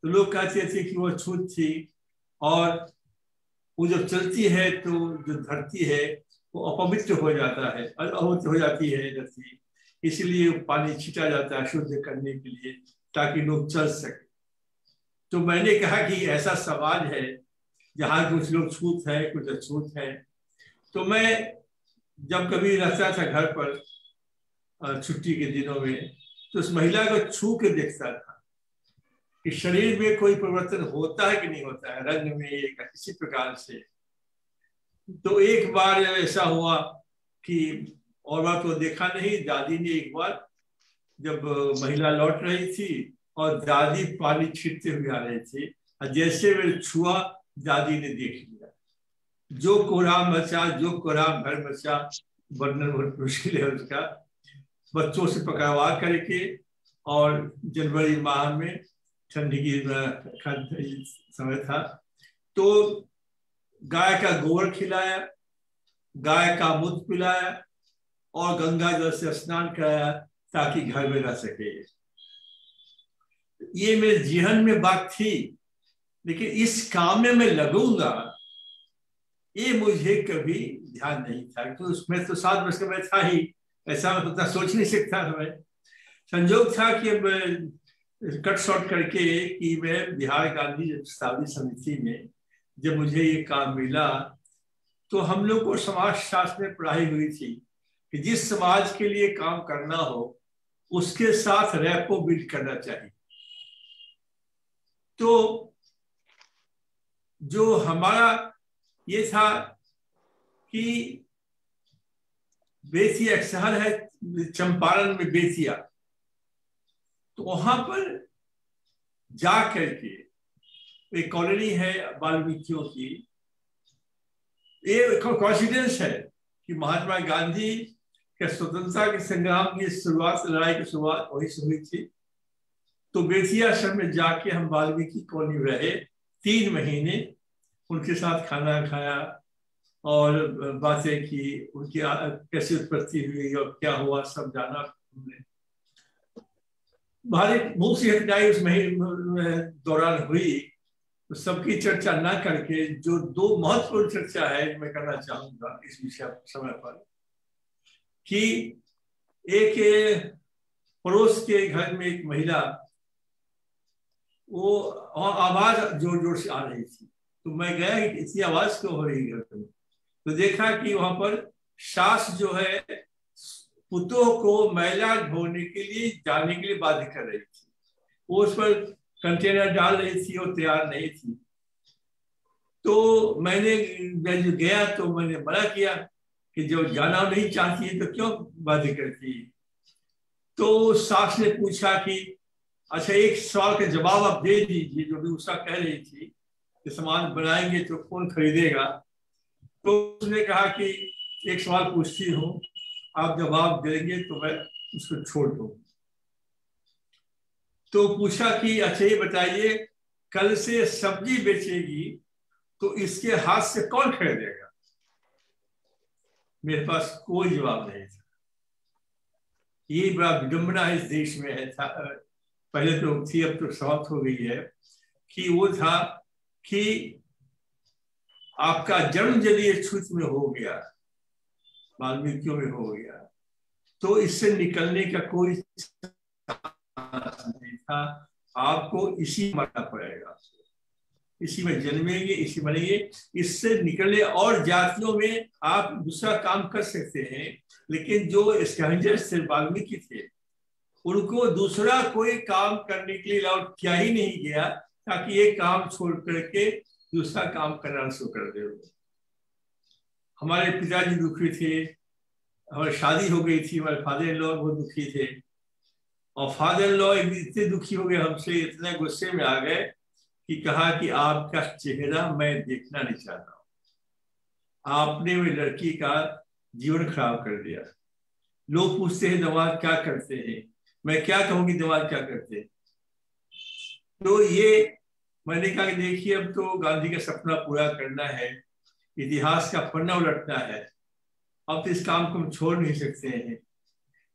तो लोग कहते थे कि वो छूत थी और वो जब चलती है तो जो धरती है वो अपवित्र हो जाता है, अशुद्ध हो जाती है धरती, इसलिए पानी छीटा जाता है शुद्ध करने के लिए ताकि लोग चल सके। तो मैंने कहा कि ऐसा समाज है जहाँ कुछ लोग छूत है कुछ अछूत है। तो मैं जब कभी रहता था घर पर छुट्टी के दिनों में तो उस महिला को छू के देखता था कि शरीर में कोई परिवर्तन होता है कि नहीं होता है, रंग में या किसी प्रकार से। तो एक बार ऐसा हुआ कि, और बार तो देखा नहीं, दादी ने एक बार जब महिला लौट रही थी और दादी पानी छींटते हुए आ रही थी, जैसे मैंने छुआ दादी ने देख लिया। जो कोहराम मचा, जो कोहराम घर मचा, वर्णन बहुत मुश्किल है उसका। बच्चों से पकड़वा करके और जनवरी माह में ठंडी की समय था तो गाय का गोबर खिलाया, गाय का मूत्र पिलाया और गंगा जल से स्नान कराया ताकि घर में रह सके। ये मेरे जीवन में बात थी, लेकिन इस काम में मैं लगूंगा ये मुझे कभी ध्यान नहीं था। तो उसमें तो 7 वर्ष का मैं था ही, ऐसा मैं उतना सोच नहीं सकता था। मैं संयोग था कि अब कट शॉर्ट करके कि मैं बिहार गांधी शताब्दी समिति में जब मुझे ये काम मिला तो हम लोग को समाज शास्त्र में पढ़ाई हुई थी कि जिस समाज के लिए काम करना हो उसके साथ रैपो बिल्ड करना चाहिए। तो जो हमारा ये था कि बेतिया एक शहर है चंपारण में, बेतिया, तो वहां पर जा करके एक कॉलोनी है वाल्मीकियों की। ये कॉन्सिडेंस है कि महात्मा गांधी के स्वतंत्रता के संग्राम की शुरुआत, लड़ाई की शुरुआत वहीं से हुई थी। तो बेतिया शहर में जाके हम वाल्मीकि कॉलोनी में रहे 3 महीने, उनके साथ खाना खाया और बातें की, उनकी कैसी उत्पत्ति हुई और क्या हुआ सब जाना हमने। भारी बहुत सी घटनाएं उस महीने दौरान हुई, तो सबकी चर्चा ना करके जो 2 महत्वपूर्ण चर्चा है मैं करना चाहूंगा इस विषय समय पर, कि एक पड़ोस के घर में एक महिला, वो आवाज जोर जोर से आ रही थी। तो मैं गया कि इतनी आवाज क्यों हो रही है घर में, तो देखा कि वहां पर सास जो है पुतों को मैला ढोने के लिए जाने के लिए बाध्य कर रही थी। वो उस पर कंटेनर डाल रही थी और तैयार नहीं थी। तो मैंने जब गया तो मैंने मना किया कि जो जाना नहीं चाहती है तो क्यों बाध्य करती है। तो सास ने पूछा कि अच्छा एक सवाल का जवाब आप दे दीजिए, जो भी उसका कह रही थी कि सामान बनाएंगे तो कौन खरीदेगा। तो उसने कहा कि एक सवाल पूछती हूँ, आप जवाब देंगे तो मैं उसको छोड़ दूँ। तो पूछा कि अच्छा ये बताइए, कल से सब्जी बेचेगी तो इसके हाथ से कौन खरीदेगा? मेरे पास कोई जवाब नहीं था। ये बड़ा विडंबना इस देश में है था पहले तो थी, अब तो समाप्त हो गई है, कि वो था कि आपका जन्म यदि अछूत में हो गया, वाल्मीकियों में हो गया, तो इससे निकलने का कोई नहीं था, आपको इसी मरना पड़ेगा, इसी में जन्मेंगे, इसी मरेंगे, इससे निकले। और जातियों में आप दूसरा काम कर सकते हैं, लेकिन जो स्कैवेंजर्स थे, वाल्मीकि थे, उनको दूसरा कोई काम करने के लिए अलाउड किया ही नहीं गया, ताकि ये काम छोड़ करके दूसरा काम करना शुरू कर दे। हमारे पिताजी दुखी थे, हमारी शादी हो गई थी, हमारे फादर इन लॉ बहुत दुखी थे, और फादर इन लॉ इतने दुखी हो गए हमसे, इतने गुस्से में आ गए कि कहा कि आपका चेहरा मैं देखना नहीं चाहता हूं, आपने वो लड़की का जीवन खराब कर दिया। लोग पूछते हैं दमाद क्या करते हैं, मैं क्या कहूंगी दमाद क्या करते हैं। तो ये मैंने कहा कि देखिए, अब तो गांधी का सपना पूरा करना है, इतिहास का पन्ना उलटना है, अब तो इस काम को हम छोड़ नहीं सकते हैं।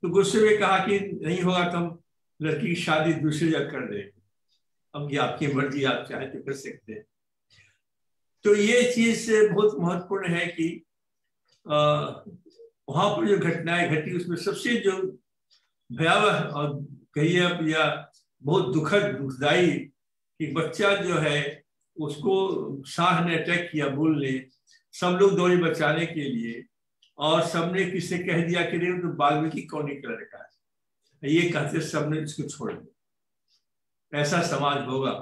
तो गुस्से में कहा कि नहीं होगा तो हम लड़की की शादी दूसरी जगह कर देंगे, अब ये आपकी मर्जी, आप चाहे तो कर सकते हैं। तो ये चीज बहुत महत्वपूर्ण है कि वहां पर जो घटनाएं घटी, उसमें सबसे जो भयावह और कहिए अब या बहुत दुखदाई कि बच्चा जो है उसको शाह ने अटैक किया बुल ने, सब लोग दौड़े बचाने के लिए, और सबने किससे कह दिया कि नहीं तो वाल्मीकि कौन का लड़का है, ये कहते सबने इसको छोड़ दिया। ऐसा समाज होगा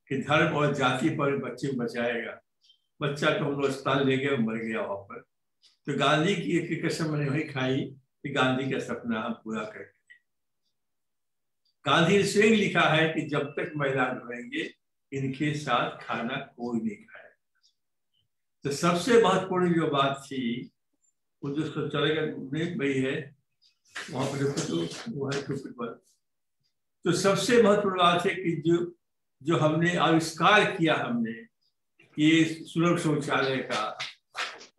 कि धर्म और जाति पर बच्चे को बचाएगा। बच्चा को हम लोग अस्पताल ले गए, मर गया वहां पर। तो गांधी की एक कसम मैंने वही खाई कि गांधी का सपना हम पूरा करेंगे। गांधी ने स्वयं लिखा है कि जब तक मैदान रहेंगे इनके साथ खाना कोई नहीं खाएगा। तो सबसे महत्वपूर्ण जो बात थी वो जो चलेगा भाई है वहां पर, तो वो है पर। तो सबसे महत्वपूर्ण बात है कि जो हमने आविष्कार किया, हमने ये सुलभ शौचालय का,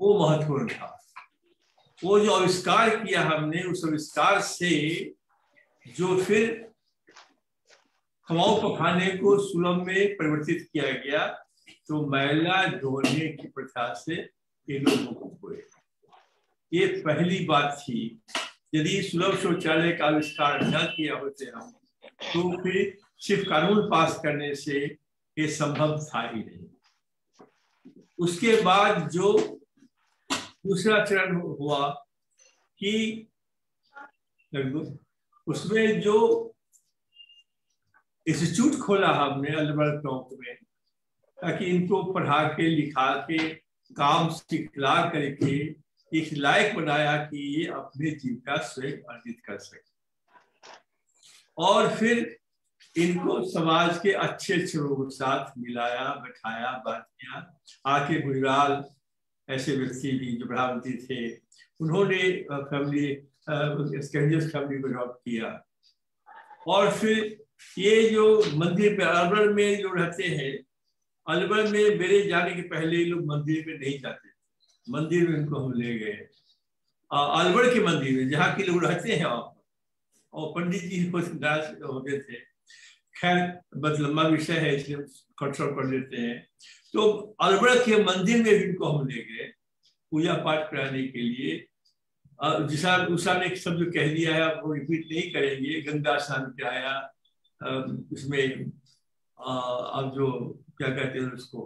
वो महत्वपूर्ण था। वो जो आविष्कार किया हमने, उस आविष्कार से जो फिर खमाऊ पखाने को सुलभ में परिवर्तित किया गया, तो मैला धोने की प्रथा से ये लोग मुक्त हुए। ये पहली बात थी। यदि सुलभ शौचालय का आविष्कार न किया होते हम, तो फिर सिर्फ कानून पास करने से ये संभव था ही नहीं। उसके बाद जो दूसरा चरण हुआ कि उसमें जो इंस्टीट्यूट खोला हमने अल्बर्ट टॉप में, ताकि इनको पढ़ा के लिखा के काम सिखला करके इस लायक बनाया कि ये अपने जीविका स्वयं अर्जित कर सके। और फिर इनको समाज के अच्छे अच्छे लोगों के साथ मिलाया, बैठाया, बात किया। आके गुजराल ऐसे व्यक्ति भी जो प्रधानमंत्री थे, उन्होंने फैमिली स्कैवेंजर्स फैमिली को ड्रॉप किया। और फिर ये जो मंदिर पे अलवर में जो रहते हैं, अलवर में मेरे जाने के पहले लोग मंदिर में नहीं जाते, मंदिर में इनको हम ले गए, अलवर के मंदिर में जहाँ के लोग रहते हैं वहाँ पर, और पंडित जी हो गए थे। खैर बहुत लंबा विषय है, इसलिए कंट्रोल कर लेते हैं। तो अलवर के मंदिर में इनको हम ले गए पूजा पाठ कराने के लिए। उषा ने सब जो कह दिया है आप रिपीट नहीं करेंगे। गंगा स्नान कराया, उसमें अब जो क्या कहते हैं उसको,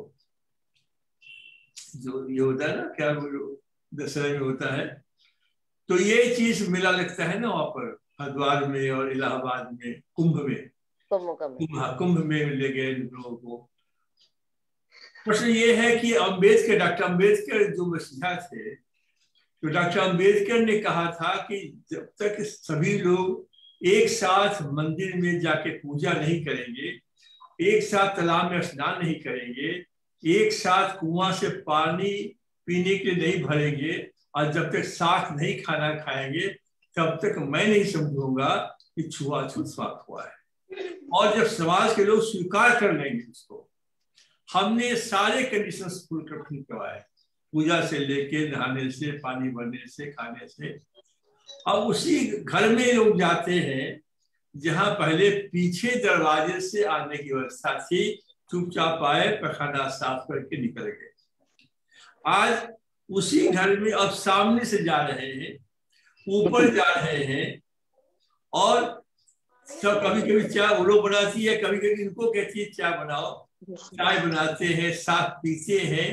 जो ये होता है ना, क्या वो दशहरा में होता है, तो ये चीज मेला लगता है ना वहां पर हरिद्वार में और इलाहाबाद में, कुंभ में, कुंभ में ले गए लोगों को। प्रश्न ये है कि अम्बेडकर, डॉक्टर अम्बेडकर जो मसीहा थे, तो डॉक्टर अम्बेडकर ने कहा था कि जब तक सभी लोग एक साथ मंदिर में जाके पूजा नहीं करेंगे, एक साथ तालाब में स्नान नहीं करेंगे, एक साथ कुआं से पानी पीने के लिए नहीं भरेंगे, और जब तक साथ नहीं खाना खाएंगे, तब तक मैं नहीं समझूंगा कि छुआछूत स्वास्थ्य हुआ है। और जब समाज के लोग स्वीकार कर लेंगे उसको, हमने सारे कंडीशंस फुल करवाए, पूजा से लेके नहाने से, पानी भरने से, खाने से। अब उसी घर में लोग जाते हैं, जहां पहले पीछे दरवाजे से आने की व्यवस्था थी, चुपचाप आए, पैखाना साफ करके निकल गए। आज उसी घर में अब सामने से जा रहे हैं, ऊपर जा रहे हैं, और सब कभी कभी चाय वो लोग बनाती है, कभी कभी इनको कहती है चाय बनाओ, चाय बनाते हैं, साथ पीते हैं,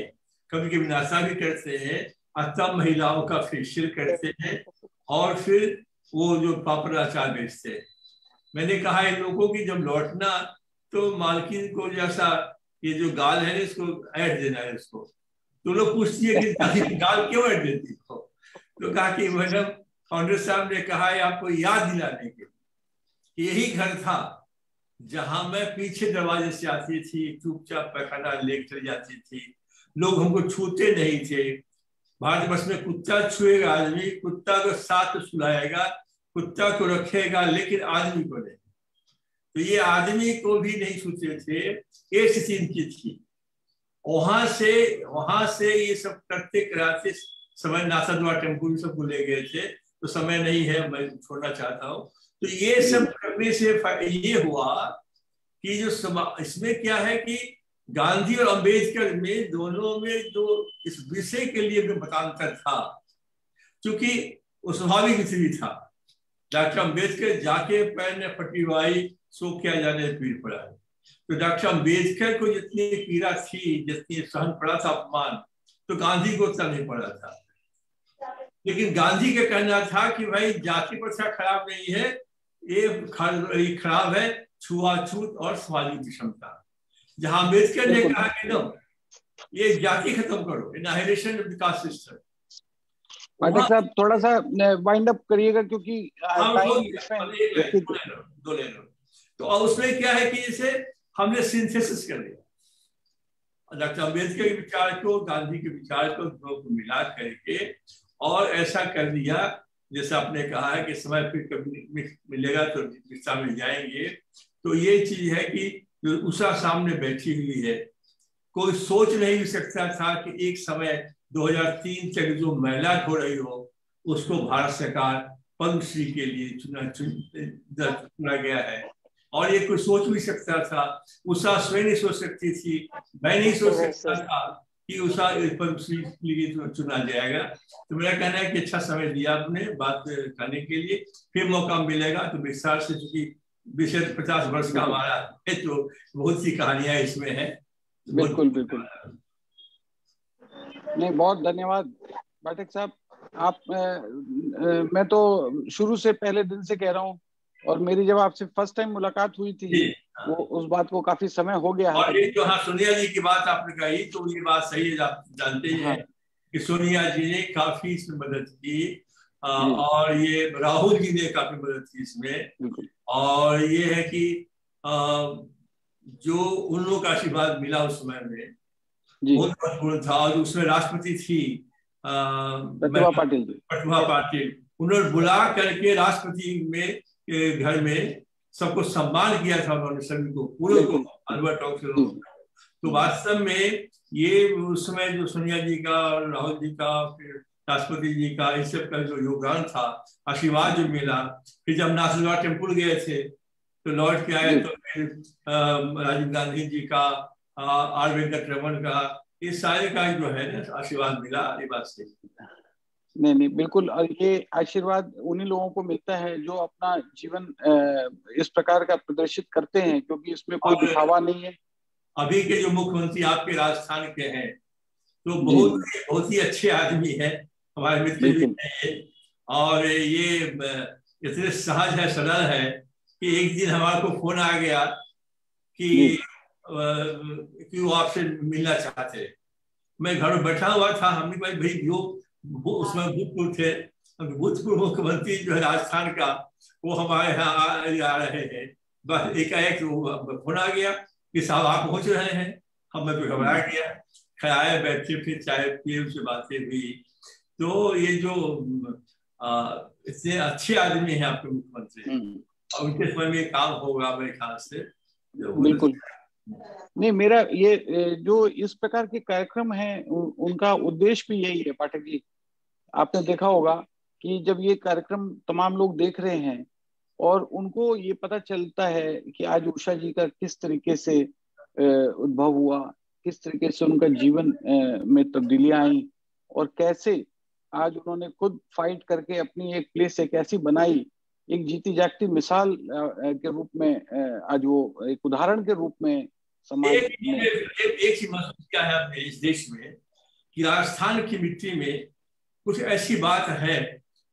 कभी कभी नाश्ता भी करते हैं, और तब महिलाओं का फेशियल करते हैं, और फिर वो जो पापड़ अचार बेचते हैं। मैंने कहा इन लोगों की जब लौटना तो मालकिन को जैसा ये जो गाल है इसको ऐड देना है इसको। तो लोग पूछती है कि गाल क्यों ऐड देती हो? तो कहा कि मैडम फाउंडर साहब ने कहा है आपको याद दिलाने के लिए, यही घर था जहां मैं पीछे दरवाजे से आती थी, चुपचाप पैखाना लेकर चली जाती थी, लोग हमको छूते नहीं थे। भारतवर्ष में कुत्ता छुएगा आदमी, कुत्ता को साथ सुलाएगा, कुत्ता को रखेगा, लेकिन आदमी को नहीं। तो ये आदमी को भी नहीं छूते थे, ये स्थिति इनकी थी। वहां से ये सब करते कराते समय नासा द्वारा टेम्पो सबको ले गए थे, तो समय नहीं है, मैं छोड़ना चाहता हूँ। तो ये सब करने से ये हुआ कि जो इसमें क्या है कि गांधी और अंबेडकर में दोनों में जो इस विषय के लिए जो मतांतर था, क्योंकि वो स्वाभाविक भी था। डॉक्टर अंबेडकर जाके पैर ने फटीवाई, सो क्या जाने पीड़ पड़ा है। तो डॉक्टर अंबेडकर को जितनी पीड़ा थी, जितनी सहन पड़ा था अपमान, तो गांधी को उतना नहीं पड़ा था। लेकिन गांधी का कहना था कि भाई जाति प्रथा खराब नहीं है, ये खराब है छुआछूत और सामाजिक विषमता। जहां अम्बेडकर ने कहा कि नो, ये जाति खत्म करो, annihilation of the caste system. Pathak साहब थोड़ा सा वाइंड अप करिएगा, क्योंकि दो ले लो। तो उसमें क्या है कि जैसे हमने सिंथेसिस कर लिया डॉक्टर अंबेडकर के विचार को, गांधी के विचार को, दोनों को मिला करके, और ऐसा कर दिया जैसे आपने कहा है कि समय फिर कभी मिलेगा तो रिश्ता में जाएंगे। तो ये चीज है कि जो उषा सामने बैठी हुई है, कोई सोच नहीं सकता था कि एक समय 2003 तक जो महिला हो रही हो उसको भारत सरकार पद्मश्री के लिए चुना गया है। और ये कोई सोच भी सकता था? उषा स्वयं नहीं सोच सकती थी, मैं नहीं सोच सकता था कि उषा पद्मश्री के लिए चुना जाएगा। तो मेरा कहना है कि अच्छा समय दिया आपने बात करने के लिए, फिर मौका मिलेगा तो विस्तार से, चूंकि विषय 50 वर्ष का हमारा है तो बहुत सी कहानियां इसमें है। बिल्कुल बिल्कुल, नहीं बहुत धन्यवाद पाठक साहब। आप मैं तो शुरू से पहले दिन से कह रहा हूँ, और मेरी जब आपसे फर्स्ट टाइम मुलाकात हुई थी वो उस बात को काफी समय हो गया है। और ये जो हाँ सोनिया जी की बात आपने कही, तो ये बात सही है, आप जानते ही हैं कि सोनिया जी ने काफी इसमें मदद की, और ये राहुल जी ने काफी मदद की इसमें। और ये है कि जो उन लोगों का आशीर्वाद मिला उस समय में बहुत महत्वपूर्ण था। और उसमें राष्ट्रपति थी प्रतिभा पाटिल, उन्होंने बुला करके राष्ट्रपति में घर में सबको सम्मान किया था उन्होंने, सभी को, पूरे को, अल्बर्ट टॉक से लोग। तो वास्तव में ये उस समय जो सोनिया जी का, राहुल जी का, फिर राष्ट्रपति जी का, इस सब का जो योगदान था, आशीर्वाद जो मिला। फिर जब नासिर टेम्पल गए थे तो लौट के आए, तो फिर राजीव गांधी जी का, आर वेंकटरमन का, ये सारे का जो है ना आशीर्वाद मिला। ये बात सही नहीं बिल्कुल, और ये आशीर्वाद उन्हीं लोगों को मिलता है जो अपना जीवन इस प्रकार का प्रदर्शित करते हैं, क्योंकि इसमें कोई दिखावा नहीं है। अभी के जो मुख्यमंत्री आपके राजस्थान के हैं तो बहुत ही अच्छे आदमी है, हमारे मित्र भी हैं, और ये इतने सहज है, सरल है कि एक दिन हमारे को फोन आ गया कि वो आपसे मिलना चाहते। मैं घर में बैठा हुआ था, हमने कहा भाई जो उसमें भूतपूर्व थे, भूतपूर्व मुख्यमंत्री जो है राजस्थान का, वो हमारे यहाँ आ रहे हैं। बस एकाएक फोन आ गया कि साहब आप पहुंच रहे हैं। हमें तो घबरा गया, खाए बैठे, फिर चाय पिए, उससे बातें हुई। तो ये जो इतने अच्छे आदमी हैं आपके मुख्यमंत्री, और उनके समय में काम होगा मेरे ख्याल से। बिल्कुल नहीं, मेरा ये जो इस प्रकार के कार्यक्रम हैं उनका उद्देश्य भी यही है पाठक जी। आपने देखा होगा कि जब ये कार्यक्रम तमाम लोग देख रहे हैं और उनको ये पता चलता है कि आज उषा जी का किस तरीके से उद्भव हुआ, किस तरीके से उनका जीवन में तब्दीलियां आई, और कैसे आज उन्होंने खुद फाइट करके अपनी एक प्लेस एक ऐसी बनाई, एक जीती जागती मिसाल के रूप में आज वो एक उदाहरण के रूप में समाज में। एक ही महसूस किया है आपने इस देश में कि राजस्थान की मिट्टी में कुछ ऐसी बात है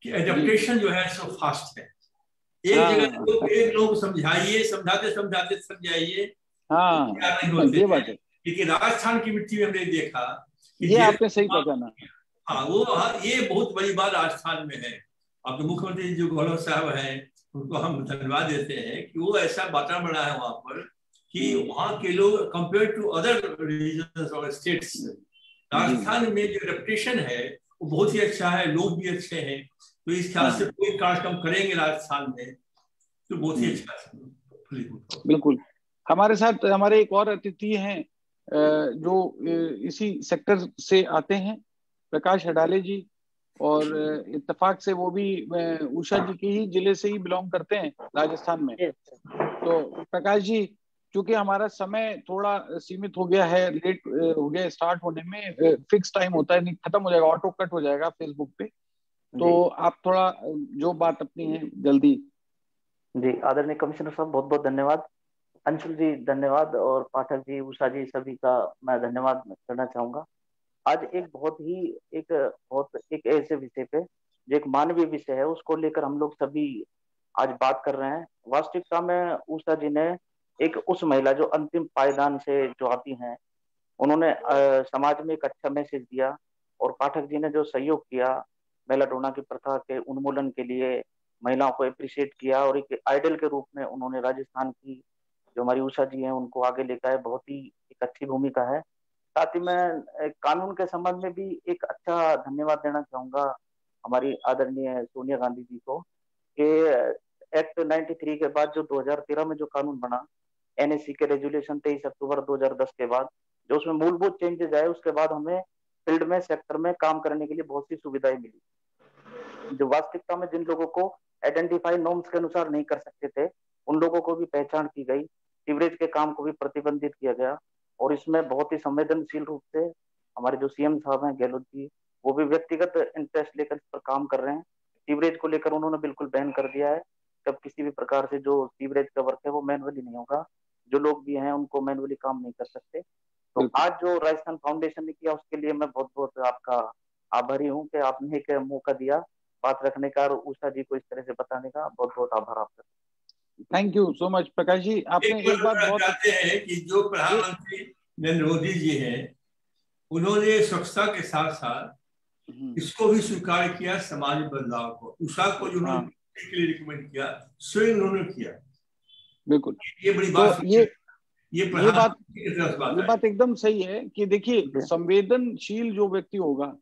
कि एडेप्टेशन जो है सो फास्ट है। एक जगह एक लोग समझाइए, समझाते समझाते समझाइए, नहीं होते हैं। लेकिन राजस्थान की मिट्टी में हमने देखा कि ये आपने सही पहचाना। हाँ, वो ये बहुत बड़ी बात राजस्थान में है। आपके मुख्यमंत्री जो गौरव साहब हैं उनको हम धन्यवाद देते हैं कि वो ऐसा वातावरण बना है वहां पर कि वहाँ के लोग कंपेयर टू अदर रीजन्स और स्टेट्स, राजस्थान में जो रेपुटेशन है वो बहुत ही अच्छा है, लोग भी अच्छे हैं। तो इस ख्याल से कोई कार्यक्रम करेंगे राजस्थान में तो बहुत ही अच्छा। बिल्कुल। हमारे साथ हमारे एक और अतिथि हैं जो इसी सेक्टर से आते हैं, प्रकाश हडाले जी, और इत्तेफाक से वो भी उषा जी के ही जिले से ही बिलोंग करते हैं राजस्थान में। तो प्रकाश जी, क्योंकि हमारा समय थोड़ा सीमित हो गया है, लेट हो गया स्टार्ट होने में, फिक्स टाइम होता है, नहीं खत्म हो जाएगा, ऑटो कट हो जाएगा फेसबुक पे, तो आप थोड़ा जो बात अपनी है जल्दी। जी, आदरणीय कमिश्नर साहब बहुत बहुत धन्यवाद। अंशुल जी धन्यवाद, और पाठक जी, उषा जी, सभी का मैं धन्यवाद करना चाहूंगा। आज एक ऐसे विषय पे जो एक मानवीय विषय है उसको लेकर हम लोग सभी आज बात कर रहे हैं। वास्तविकता में उषा जी ने एक उस महिला जो अंतिम पायदान से जो आती हैं, उन्होंने समाज में एक अच्छा मैसेज दिया, और पाठक जी ने जो सहयोग किया मेलाडोना की प्रथा के उन्मूलन के लिए, महिलाओं को अप्रिशिएट किया, और एक आइडल के रूप में उन्होंने राजस्थान की जो हमारी उषा जी हैं उनको आगे लेकर आए। बहुत ही एक अच्छी भूमिका है। साथ ही मैं कानून के संबंध में भी एक अच्छा धन्यवाद देना चाहूंगा हमारी आदरणीय सोनिया गांधी जी को, कि एक्ट 93 के बाद जो 2013 में जो कानून बना, एनएससी के रेजुलेशन 23 अक्टूबर 2010 के बाद, जो उसमें मूलभूत चेंजेस आए, उसके बाद हमें फील्ड में सेक्टर में काम करने के लिए बहुत सी सुविधाएं मिली। जो वास्तविकता में जिन लोगों को आइडेंटिफाई नॉर्म्स के अनुसार नहीं कर सकते थे, उन लोगों को भी पहचान की गई, सीवरेज के काम को भी प्रतिबंधित किया गया, और इसमें बहुत ही संवेदनशील रूप से हमारे जो सीएम साहब हैं गहलोत जी, वो भी व्यक्तिगत इंटरेस्ट लेकर इस पर काम कर रहे हैं। सीवरेज को लेकर उन्होंने बिल्कुल बैन कर दिया है, तब किसी भी प्रकार से जो सीवरेज का वर्क है वो मैनुअली नहीं होगा, जो लोग भी हैं उनको मैनुअली काम नहीं कर सकते। तो आज जो राजस्थान फाउंडेशन ने किया उसके लिए मैं बहुत बहुत आपका आभारी हूँ कि आपने एक मौका दिया बात रखने का और उषा जी को इस तरह से बताने का। बहुत बहुत आभार आपका। Thank you so much Prakash ji. आपने एक बात बहुत चाहते हैं कि जो प्रधानमंत्री नरेंद्र मोदी जी हैं, उन्होंने स्वच्छता के साथ साथ इसको भी स्वीकार किया, समाज बदलाव को, उषा को जो उन्होंने के लिए रिकमेंड किया, स्वयं उन्होंने किया। बिल्कुल, ये बड़ी बात, तो ये बात एकदम सही है कि देखिए, संवेदनशील जो व्यक्ति होगा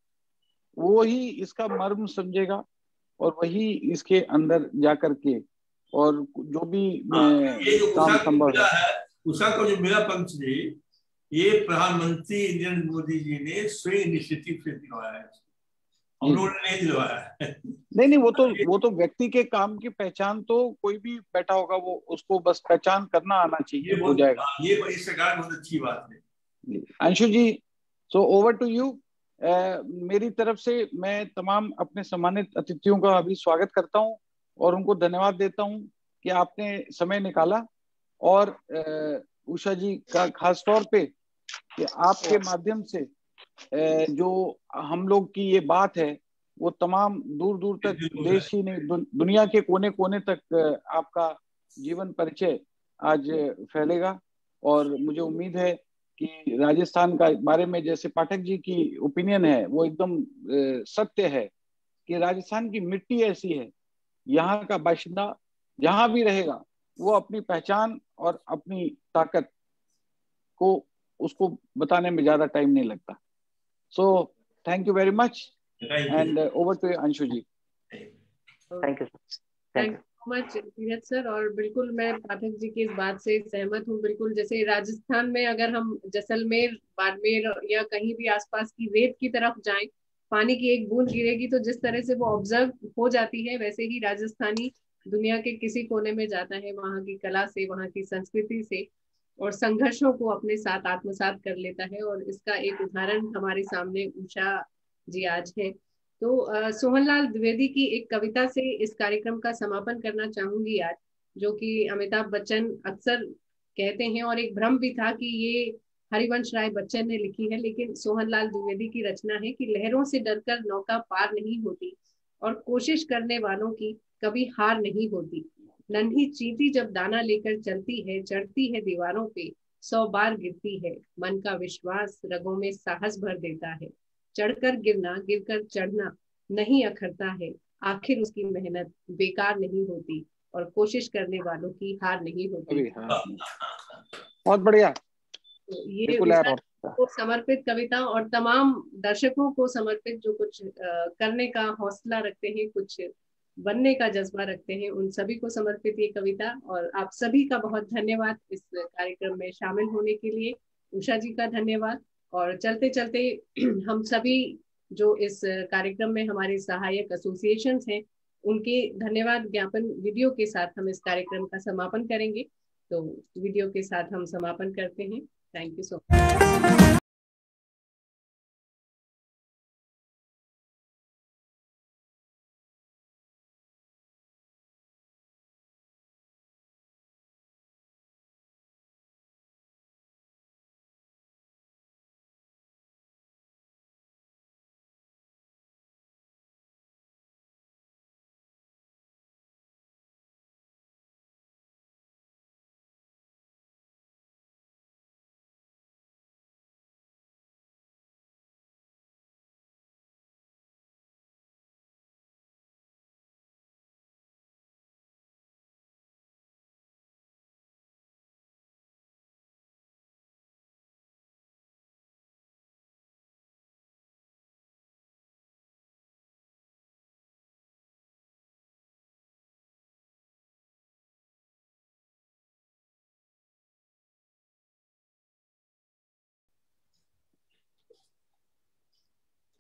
वो ही इसका मर्म समझेगा, और वही इसके अंदर जाकर के और जो भी काम संभव है। उषा को जो मिला पंच जी, ये प्रधानमंत्री नरेंद्र मोदी जी ने स्वयं इनिशिएटिव से दिलवाया है, उन्होंने नहीं दिलवाया। नहीं, वो तो व्यक्ति के काम की पहचान तो कोई भी बैठा होगा, वो उसको बस पहचान करना आना चाहिए, हो जाएगा। ये बड़ी सरकार बहुत अच्छी बात है। अंशु जी, सो ओवर टू यू। मेरी तरफ से मैं तमाम अपने सम्मानित अतिथियों का अभी स्वागत करता हूं और उनको धन्यवाद देता हूं कि आपने समय निकाला, और उषा जी का खास तौर पे कि आपके माध्यम से जो हम लोग की ये बात है वो तमाम दूर दूर तक, देश ही नहीं दुनिया के कोने कोने तक आपका जीवन परिचय आज फैलेगा। और मुझे उम्मीद है कि राजस्थान का बारे में जैसे पाठक जी की ओपिनियन है वो एकदम सत्य है कि राजस्थान की मिट्टी ऐसी है, यहाँ का बाशिंदा जहां भी रहेगा वो अपनी पहचान और अपनी ताकत को उसको बताने में ज्यादा टाइम नहीं लगता। So thank you very much, and over to Anshu ji. Thank you much Dheeraj sir. और बिल्कुल मैं पाठक जी की इस बात से सहमत हूँ। बिल्कुल, जैसे राजस्थान में अगर हम जैसलमेर, बाड़मेर या कहीं भी आसपास की रेत की तरफ जाएं, पानी की एक बूंद गिरेगी तो जिस तरह से वो ऑब्जर्व हो जाती है, वैसे ही राजस्थानी दुनिया के किसी कोने में जाता है, वहाँ की कला से, वहाँ की संस्कृति से और संघर्षों को अपने साथ आत्मसात कर लेता है। और इसका एक उदाहरण हमारे सामने उषा जी आज है। तो सोहनलाल द्विवेदी की एक कविता से इस कार्यक्रम का समापन करना चाहूंगी आज, जो कि अमिताभ बच्चन अक्सर कहते हैं, और एक भ्रम भी था कि ये हरिवंश राय बच्चन ने लिखी है, लेकिन सोहनलाल द्विवेदी की रचना है कि लहरों से डरकर नौका पार नहीं होती और कोशिश करने वालों की कभी हार नहीं होती। नन्ही चींटी जब दाना लेकर चलती है, चढ़ती है दीवारों पे, 100 बार गिरती है, मन का विश्वास रगों में साहस भर देता है। चढ़कर गिरना, गिरकर चढ़ना नहीं अखरता है, आखिर उसकी मेहनत बेकार नहीं होती और कोशिश करने वालों की हार नहीं होती। अभी हाँ, बहुत बढ़िया। तो ये बिल्कुल उषा यार, को समर्पित कविता और तमाम दर्शकों को समर्पित, जो कुछ करने का हौसला रखते हैं, कुछ बनने का जज्बा रखते हैं, उन सभी को समर्पित ये कविता। और आप सभी का बहुत धन्यवाद इस कार्यक्रम में शामिल होने के लिए। उषा जी का धन्यवाद। और चलते चलते हम सभी जो इस कार्यक्रम में हमारे सहायक एसोसिएशंस हैं, उनके धन्यवाद ज्ञापन वीडियो के साथ हम इस कार्यक्रम का समापन करेंगे। तो वीडियो के साथ हम समापन करते हैं। Thank you so much.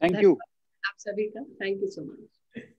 Thank you आप सभी का थैंक यू सो मच।